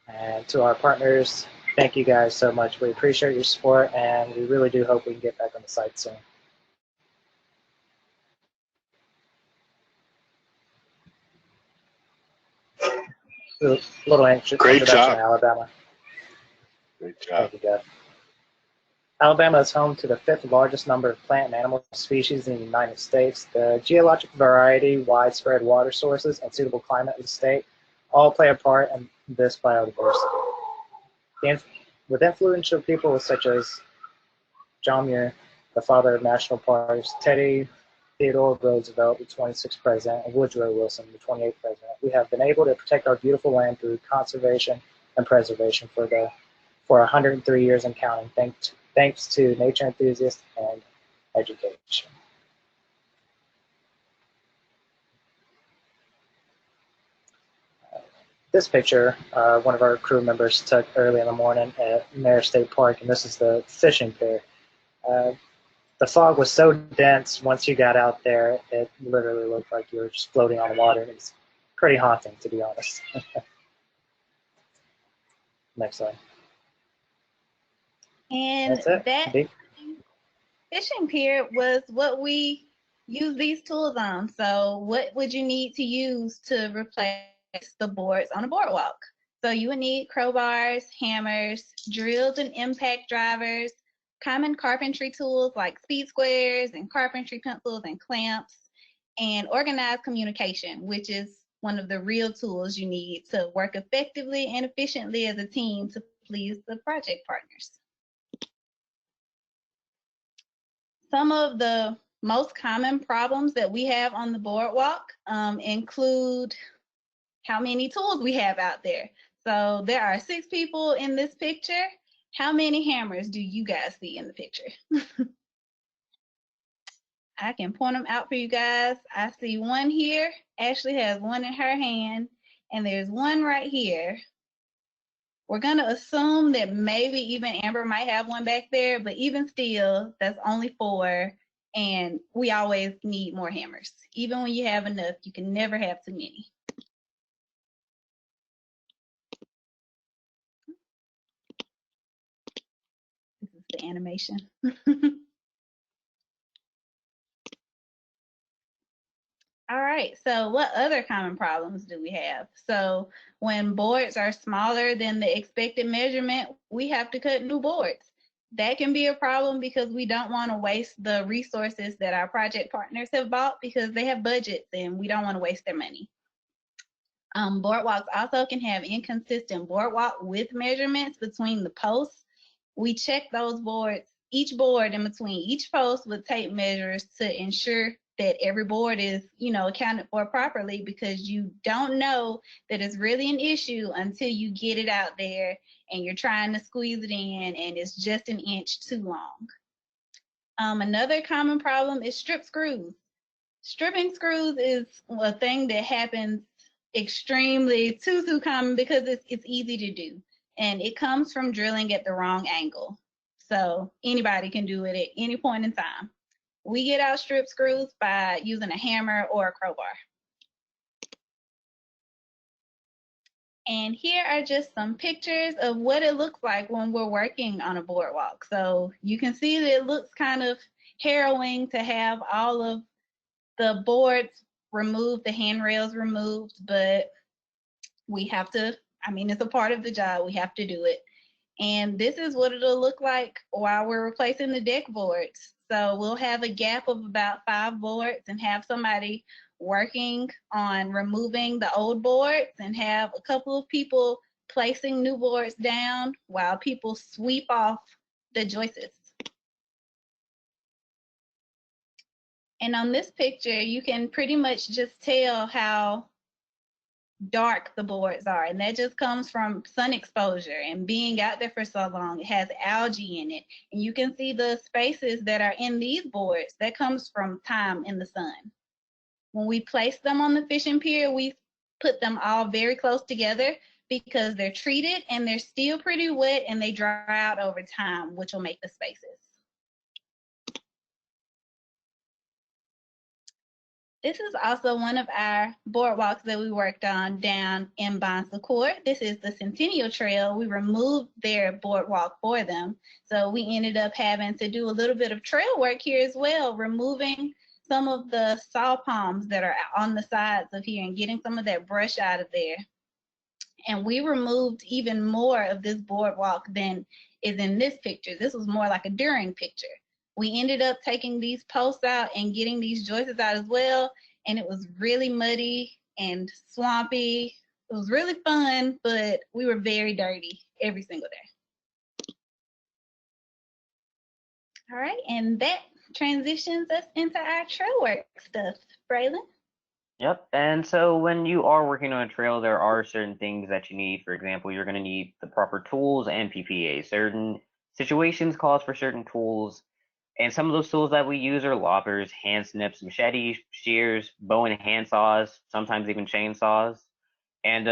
And to our partners, thank you guys so much. We appreciate your support, and we really do hope we can get back on the site soon. A little introduction job. to Alabama. Great job. Thank you, guys. Alabama is home to the 5th largest number of plant and animal species in the United States. The geologic variety, widespread water sources, and suitable climate of the state all play a part in this biodiversity. With influential people such as John Muir, the father of national parks, Teddy Theodore Roosevelt, the 26th president, and Woodrow Wilson, the 28th president, we have been able to protect our beautiful land through conservation and preservation for 103 years and counting, thanks to nature enthusiasts and education. This picture, one of our crew members took early in the morning at Mare State Park, and this is the fishing pier. The fog was so dense once you got out there, it literally looked like you were just floating on the water. It was pretty haunting, to be honest. Next slide. And That's it. that fishing pier was what we use these tools on. So what would you need to use to replace the boards on a boardwalk? So you would need crowbars, hammers, drills and impact drivers, common carpentry tools like speed squares and carpentry pencils and clamps, and organized communication, which is one of the real tools you need to work effectively and efficiently as a team to please the project partners. Some of the most common problems that we have on the boardwalk include how many tools we have out there. So there are 6 people in this picture. How many hammers do you guys see in the picture? I can point them out for you guys. I see one here. Ashley has one in her hand, and there's one right here. We're going to assume that maybe even Amber might have one back there, but even still, that's only 4, and we always need more hammers. Even when you have enough, you can never have too many. This is the animation. All right, so what other common problems do we have? So when boards are smaller than the expected measurement, we have to cut new boards. That can be a problem because we don't want to waste the resources that our project partners have bought because they have budgets and we don't want to waste their money. Boardwalks also can have inconsistent boardwalk width measurements between the posts. We check those boards, each board in between each post with tape measures to ensure that every board is, accounted for properly, because you don't know that it's really an issue until you get it out there and you're trying to squeeze it in and it's just an inch too long. Another common problem is strip screws. Stripping screws is a thing that happens extremely too common because it's easy to do, and it comes from drilling at the wrong angle. So anybody can do it at any point in time. We get out strip screws by using a hammer or a crowbar. And here are just some pictures of what it looks like when we're working on a boardwalk. So you can see that it looks kind of harrowing to have all of the boards removed, the handrails removed, but we have to, it's a part of the job. We have to do it. And this is what it'll look like while we're replacing the deck boards. So we'll have a gap of about 5 boards and have somebody working on removing the old boards and have a couple of people placing new boards down while people sweep off the joists. And on this picture, you can pretty much just tell how dark the boards are, and that just comes from sun exposure and being out there for so long. It has algae in it, and you can see the spaces that are in these boards. That comes from time in the sun. When we place them on the fishing pier, we put them all very close together because they're treated and they're still pretty wet and they dry out over time, which will make the spaces. This is also one of our boardwalks that we worked on down in Bon Secours. This is the Centennial Trail. We removed their boardwalk for them. So we ended up having to do a little bit of trail work here as well, removing some of the saw palms that are on the sides of here and getting some of that brush out of there. And we removed even more of this boardwalk than is in this picture. This was more like a during picture. We ended up taking these posts out and getting these joists out as well. And it was really muddy and swampy. It was really fun, but we were very dirty every single day. All right, and that transitions us into our trail work stuff. Braylon? Yep. And so when you are working on a trail, there are certain things that you need. For example, you're going to need the proper tools and PPA. Certain situations calls for certain tools. And some of those tools that we use are loppers, hand snips, machetes, shears, bow and hand saws, sometimes even chainsaws. And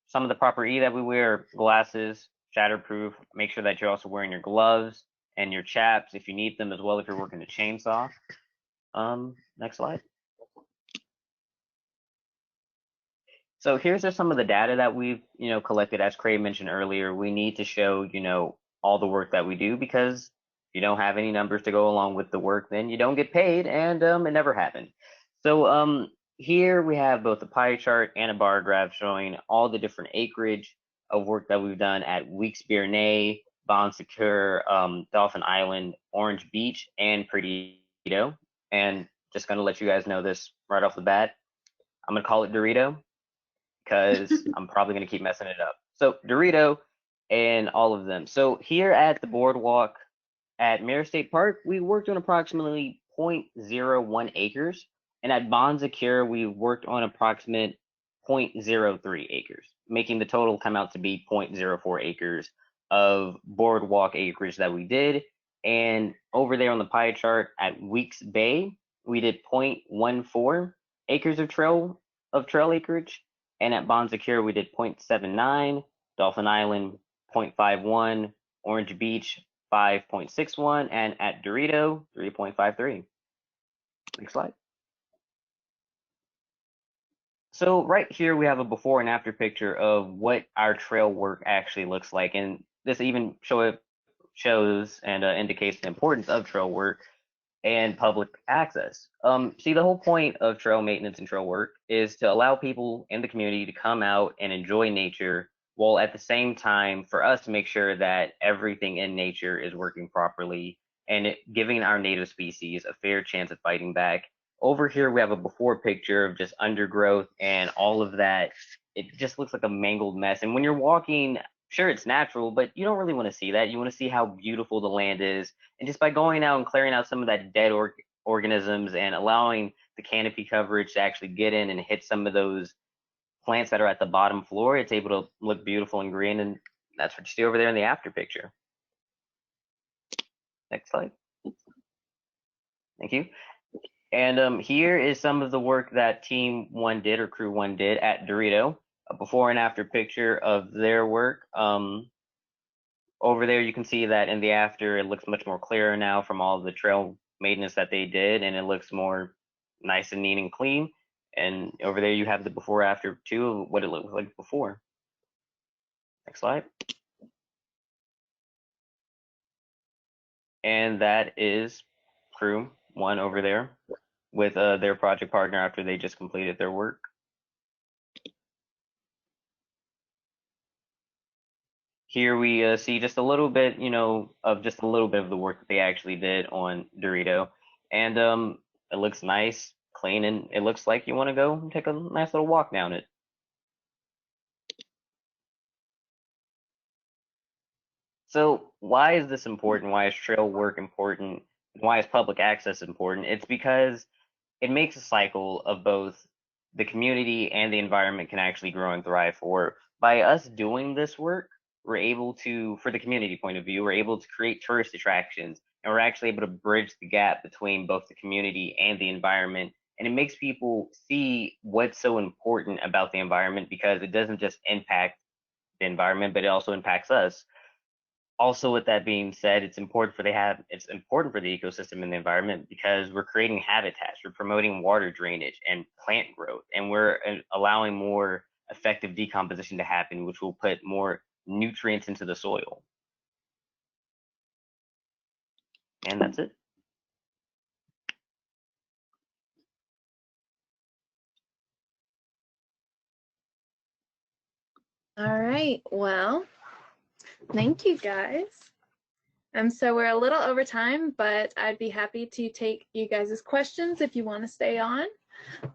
some of the proper E that we wear are glasses, shatterproof. Make sure that you're also wearing your gloves and your chaps if you need them as well if you're working a chainsaw. Next slide. So here's just some of the data that we've, collected. As Craig mentioned earlier, we need to show, all the work that we do, because if you don't have any numbers to go along with the work, then you don't get paid, and it never happened. So here we have both a pie chart and a bar graph showing all the different acreage of work that we've done at Weeks-Bernay, Bon Secours, Dolphin Island, Orange Beach, and Perdido. And just gonna let you guys know this right off the bat. I'm gonna call it Dorito, because I'm probably going to keep messing it up. So Dorito and all of them. So here at the boardwalk at Mirror State Park, we worked on approximately 0.01 acres. And at Bon Secours, we worked on approximate 0.03 acres, making the total come out to be 0.04 acres of boardwalk acreage that we did. And over there on the pie chart at Weeks Bay, we did 0.14 acres of trail acreage. And at Bon Secours, we did 0.79, Dolphin Island 0.51, Orange Beach 5.61, and at Dorito 3.53. Next slide. So right here we have a before and after picture of what our trail work actually looks like, and this even shows and indicates the importance of trail work and public access. See, the whole point of trail maintenance and trail work is to allow people in the community to come out and enjoy nature, while at the same time for us to make sure that everything in nature is working properly and giving our native species a fair chance at fighting back. Over here we have a before picture of just undergrowth and all of that. It just looks like a mangled mess. And when you're walking, sure, it's natural, but you don't really want to see that. You want to see how beautiful the land is. And just by going out and clearing out some of that dead organisms and allowing the canopy coverage to actually get in and hit some of those plants that are at the bottom floor, it's able to look beautiful and green. And that's what you see over there in the after picture. Next slide. Thank you. And here is some of the work that Team 1 did, or Crew 1 did at Dorito. A before and after picture of their work. Over there you can see that in the after it looks much more clearer now from all the trail maintenance that they did, and it looks more nice and neat and clean. And over there you have the before after too of what it looked like before. Next slide. And that is Crew 1 over there with their project partner after they just completed their work. Here we see just a little bit, of just a little bit of the work that they actually did on Dorito. And it looks nice, clean, and it looks like you want to go and take a nice little walk down it. So why is this important? Why is trail work important? Why is public access important? It's because it makes a cycle of both the community and the environment can actually grow and thrive. For by us doing this work, we're able to, for the community point of view, we're able to create tourist attractions, and we're actually able to bridge the gap between both the community and the environment and it makes people see what's so important about the environment, because it doesn't just impact the environment, but it also impacts us. Also, with that being said, it's important for the ecosystem and the environment, because we're creating habitats, we're promoting water drainage and plant growth, and we're allowing more effective decomposition to happen, which will put more nutrients into the soil. And that's it. All right, well, thank you guys. So we're a little over time, but I'd be happy to take you guys' questions if you want to stay on.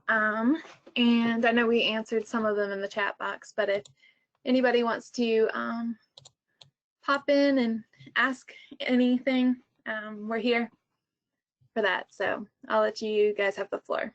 And I know we answered some of them in the chat box, but if anybody wants to pop in and ask anything, we're here for that. So I'll let you guys have the floor.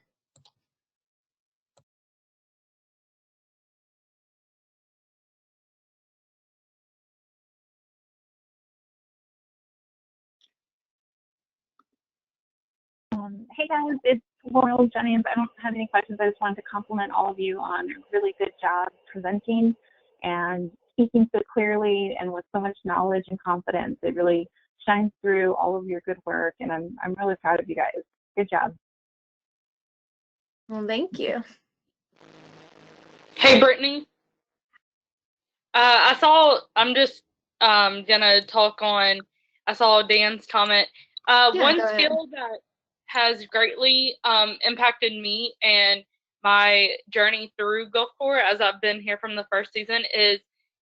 Hey guys, it's Laurel Jennings. I don't have any questions. I just wanted to compliment all of you on a really good job presenting and speaking so clearly and with so much knowledge and confidence. It really shines through all of your good work, and I'm really proud of you guys. Good job. Well, thank you. Hey, Brittany. I'm just gonna talk on, I saw Dan's comment. One skill that has greatly impacted me and my journey through GulfCorps, as I've been here from the first season, is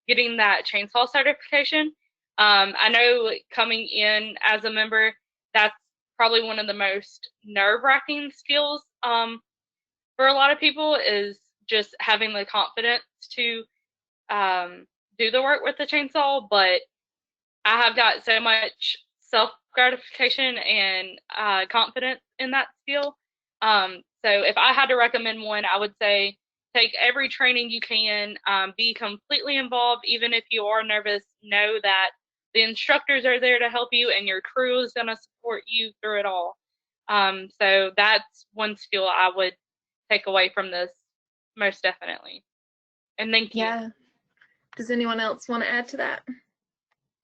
getting that chainsaw certification. I know coming in as a member, that's probably one of the most nerve-wracking skills for a lot of people, is just having the confidence to do the work with the chainsaw. But I have got so much self-gratification and confidence in that skill. So if I had to recommend one, I would say take every training you can, be completely involved. Even if you are nervous, know that the instructors are there to help you and your crew is going to support you through it all. So that's one skill I would take away from this, most definitely. And thank you. Yeah. Does anyone else want to add to that?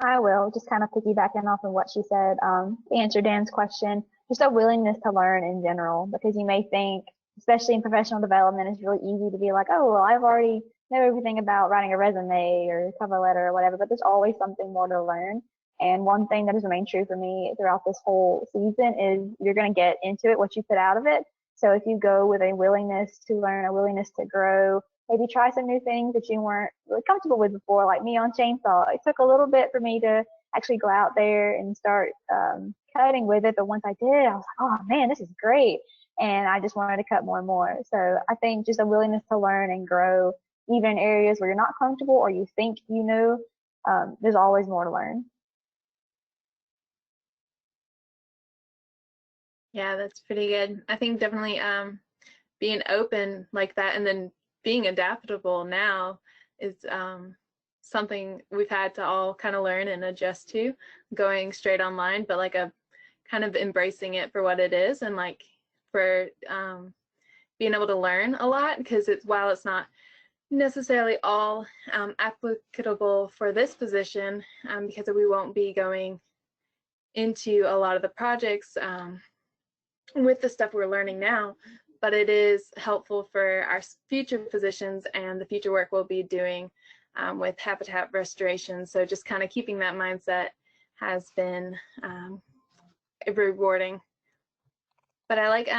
I will, just kind of piggybacking off of what she said, to answer Dan's question, just a willingness to learn in general, because you may think, especially in professional development, it's really easy to be like, oh, well, I've already know everything about writing a resume or cover letter or whatever, but there's always something more to learn. And one thing that has remained true for me throughout this whole season is you're going to get into it what you put out of it. So if you go with a willingness to learn, a willingness to grow, maybe try some new things that you weren't really comfortable with before, like me on chainsaw. It took a little bit for me to actually go out there and start cutting with it, but once I did, I was like, oh man, this is great. And I just wanted to cut more and more. So I think just a willingness to learn and grow, even in areas where you're not comfortable or you think you know, there's always more to learn. Yeah, that's pretty good. I think definitely being open like that and then being adaptable now is something we've had to all kind of learn and adjust to, going straight online, but like a kind of embracing it for what it is, and like for being able to learn a lot, because while it's not necessarily all applicable for this position, because we won't be going into a lot of the projects with the stuff we're learning now, but it is helpful for our future positions and the future work we'll be doing with habitat restoration. So just kind of keeping that mindset has been rewarding. But I like,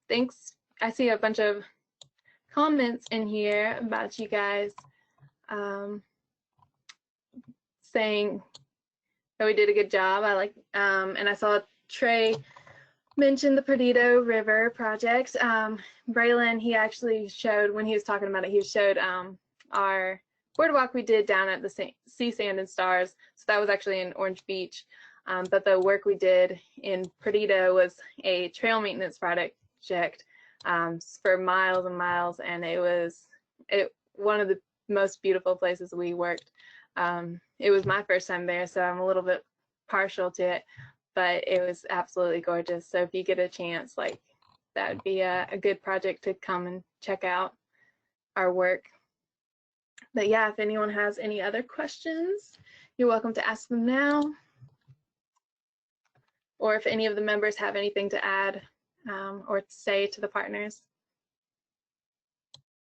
thanks. I see a bunch of comments in here about you guys saying that we did a good job. I like, and I saw Trey mentioned the Perdido River project. Braylon, he actually showed, when he was talking about it, he showed our boardwalk we did down at the Sea, Sand, and Stars. So that was actually in Orange Beach. But the work we did in Perdido was a trail maintenance project for miles and miles, and it was one of the most beautiful places we worked. It was my first time there, so I'm a little bit partial to it, but it was absolutely gorgeous. So if you get a chance, like, that would be a good project to come and check out our work. But yeah, if anyone has any other questions, you're welcome to ask them now. Or if any of the members have anything to add or say to the partners.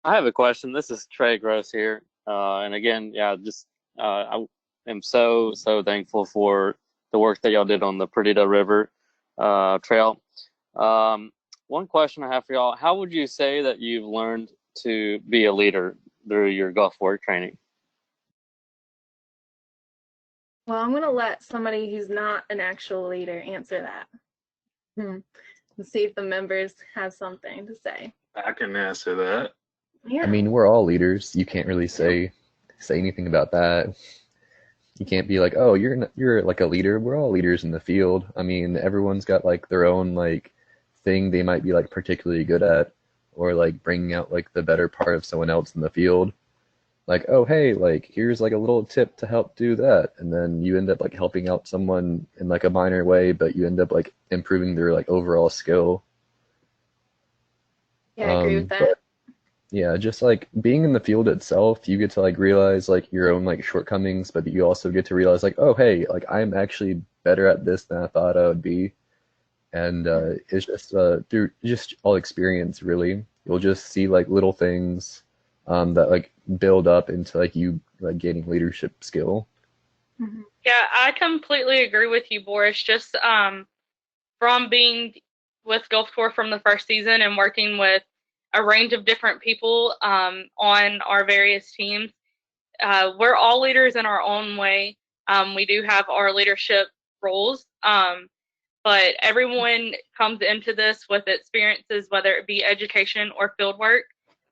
I have a question. This is Trey Gross here. And again, yeah, just I am so thankful for the work that y'all did on the Perdita River trail. One question I have for y'all: how would you say that you've learned to be a leader through your Gulf War training? Well, I'm going to let somebody who's not an actual leader answer that. And see if the members have something to say. I can answer that. Yeah. I mean, we're all leaders. You can't really say anything about that. You can't be like, oh, you're like a leader. We're all leaders in the field. I mean, everyone's got like their own like thing they might be like particularly good at, or like bringing out like the better part of someone else in the field. Like, oh, hey, like here's like a little tip to help do that, and then you end up like helping out someone in like a minor way, but you end up like improving their like overall skill. Yeah, I agree with that. But, yeah, just like being in the field itself, you get to like realize like your own like shortcomings, but you also get to realize like, oh, hey, like I'm actually better at this than I thought I would be. And it's just through just all experience, really. You'll just see like little things that like build up into like you like gaining leadership skill. Yeah, I completely agree with you, Boris. Just from being with GulfCorps from the first season and working with a range of different people on our various teams, we're all leaders in our own way. We do have our leadership roles, but everyone comes into this with experiences, whether it be education or fieldwork.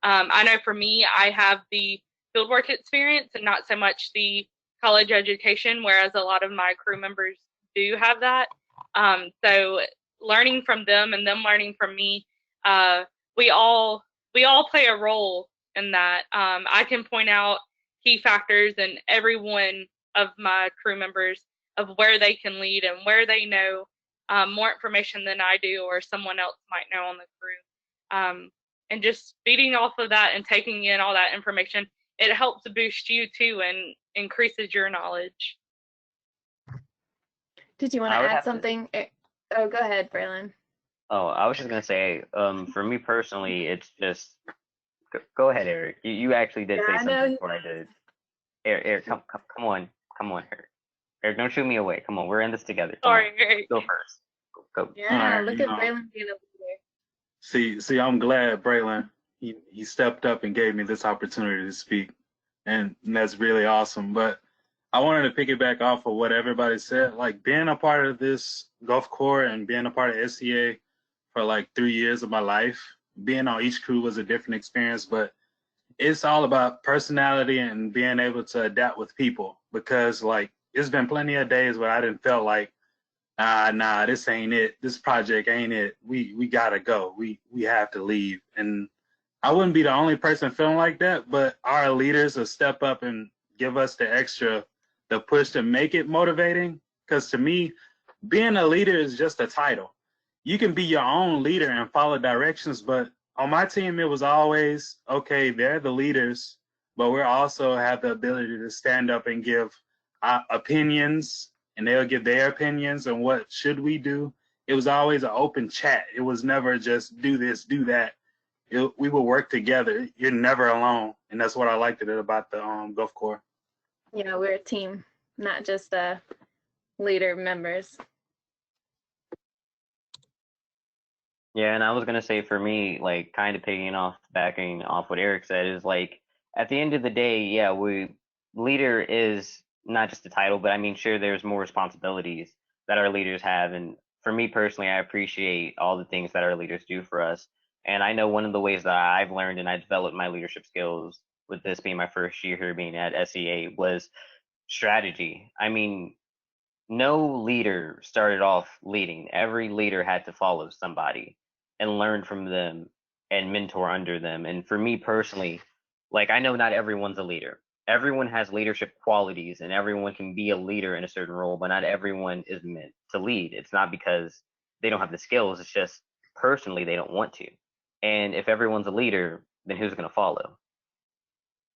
I know for me, I have the fieldwork experience and not so much the college education, whereas a lot of my crew members do have that. So learning from them and them learning from me, we all play a role in that. I can point out key factors in every one of my crew members of where they can lead and where they know more information than I do or someone else might know on the crew. And just feeding off of that and taking in all that information, it helps boost you too and increases your knowledge. Did you want to add something? Oh, go ahead, Braylon. Oh, I was just gonna say, for me personally, it's just go ahead, Eric. You actually did say something before I did. Eric, come on, Eric. Eric, don't shoot me away. Come on, we're in this together. Sorry, Eric. Go first. Go. Yeah, Right, look at Braylon being a leader. See, I'm glad Braylon he stepped up and gave me this opportunity to speak, and that's really awesome. But I wanted to piggyback off of what everybody said. Like being a part of this GulfCorps and being a part of SCA for like 3 years of my life, being on each crew was a different experience, but it's all about personality and being able to adapt with people, because like it's been plenty of days where I didn't feel like, nah, this ain't it. This project ain't it. We gotta go. We have to leave. And I wouldn't be the only person feeling like that, but our leaders will step up and give us the push to make it motivating. Because to me, being a leader is just a title. You can be your own leader and follow directions, but on my team, it was always, okay, they're the leaders, but we also have the ability to stand up and give opinions, and they'll give their opinions on what should we do. It was always an open chat. It was never just do this, do that. We would work together. You're never alone, and that's what I liked about the GulfCorps. Yeah, we're a team, not just leader members. Yeah, and I was gonna say for me, like kind of backing off what Eric said, is like at the end of the day, yeah, leader is not just a title, but I mean, sure, there's more responsibilities that our leaders have, and for me personally, I appreciate all the things that our leaders do for us. And I know one of the ways that I've learned and I developed my leadership skills with this being my first year here being at SCA was strategy. I mean, no leader started off leading. Every leader had to follow somebody and learn from them and mentor under them. And for me personally, like I know not everyone's a leader. Everyone has leadership qualities and everyone can be a leader in a certain role, but not everyone is meant to lead. It's not because they don't have the skills. It's just personally they don't want to. And if everyone's a leader, then who's going to follow?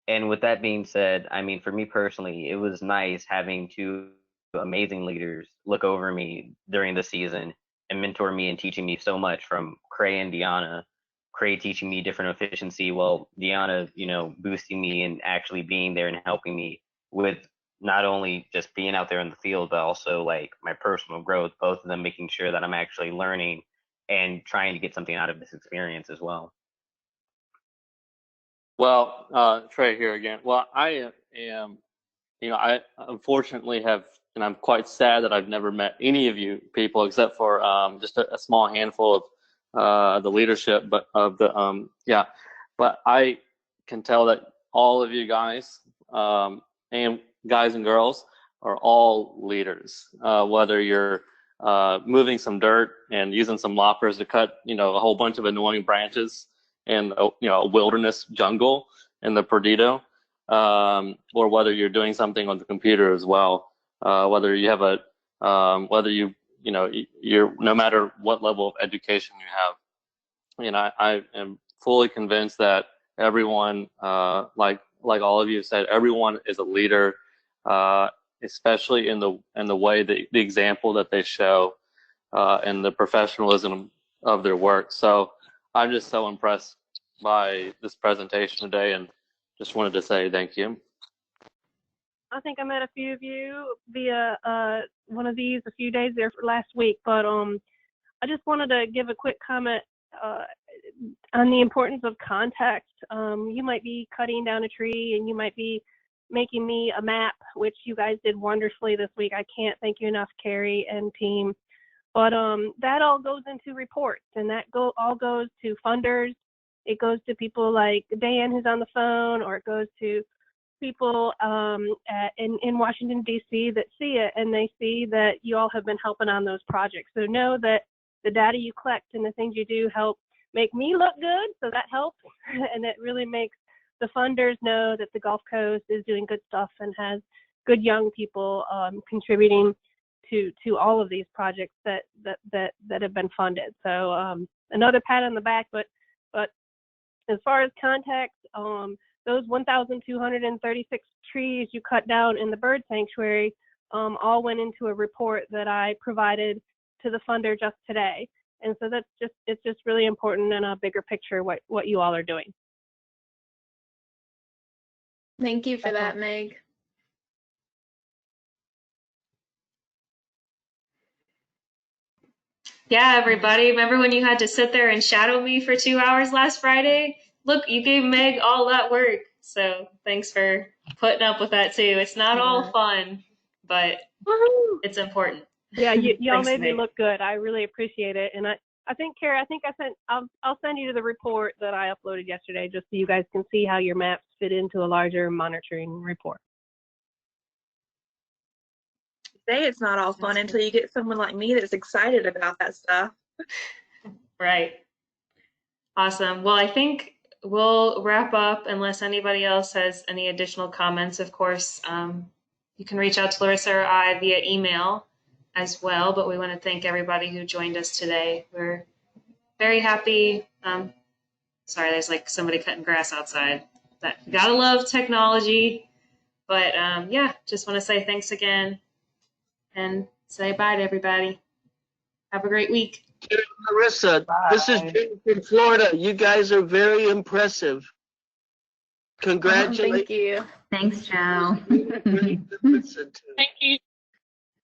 And with that being said, I mean, for me personally, it was nice having two amazing leaders look over me during the season and mentor me and teaching me so much, from Cray and Deanna. Cray teaching me different efficiency, while Deanna, you know, boosting me and actually being there and helping me with not only just being out there in the field, but also like my personal growth, both of them making sure that I'm actually learning and trying to get something out of this experience as well. Well, Trey here again. Well, I am, you know, I unfortunately have, and I'm quite sad that I've never met any of you people except for just a small handful of the leadership, but of the yeah. But I can tell that all of you guys and guys and girls are all leaders. Whether you're moving some dirt and using some loppers to cut, you know, a whole bunch of annoying branches in, you know, a wilderness jungle in the Perdido, or whether you're doing something on the computer as well. Whether you have a, whether you know, you're, no matter what level of education you have, you know, I am fully convinced that everyone, like all of you said, everyone is a leader, especially in the way that the example that they show, and the professionalism of their work. So I'm just so impressed by this presentation today, and just wanted to say thank you. I think I met a few of you via one of these a few days there last week, but I just wanted to give a quick comment on the importance of context. You might be cutting down a tree and you might be making me a map, which you guys did wonderfully this week. I can't thank you enough, Carrie and team. But that all goes into reports, and that all goes to funders. It goes to people like Dan, who's on the phone, or it goes to people in Washington, D.C. that see it, and they see that you all have been helping on those projects. So know that the data you collect and the things you do help make me look good, so that helps. And it really makes the funders know that the Gulf Coast is doing good stuff and has good young people contributing to all of these projects that have been funded. So another pat on the back, but as far as context, those 1,236 trees you cut down in the bird sanctuary all went into a report that I provided to the funder just today. And so it's just really important in a bigger picture what you all are doing. Thank you for that, Meg. Yeah, everybody. Remember when you had to sit there and shadow me for 2 hours last Friday? Look, you gave Meg all that work. So thanks for putting up with that too. It's not all fun, but it's important. Yeah, y'all Thanks, made me Meg. look good. I really appreciate it. And I think, Carrie, I'll send you to the report that I uploaded yesterday, just so you guys can see how your maps fit into a larger monitoring report. Say it's not all fun until you get someone like me that's excited about that stuff. Right. Awesome. Well, I think we'll wrap up unless anybody else has any additional comments. Of course, you can reach out to Larissa or I via email as well, but we want to thank everybody who joined us today. We're very happy. Sorry, there's like somebody cutting grass outside. That gotta love technology. But yeah, just want to say thanks again and say bye to everybody. Have a great week. Larissa, this is Jim from Florida. You guys are very impressive. Congratulations. Thank you. Thanks, Joe. Listen to. Thank you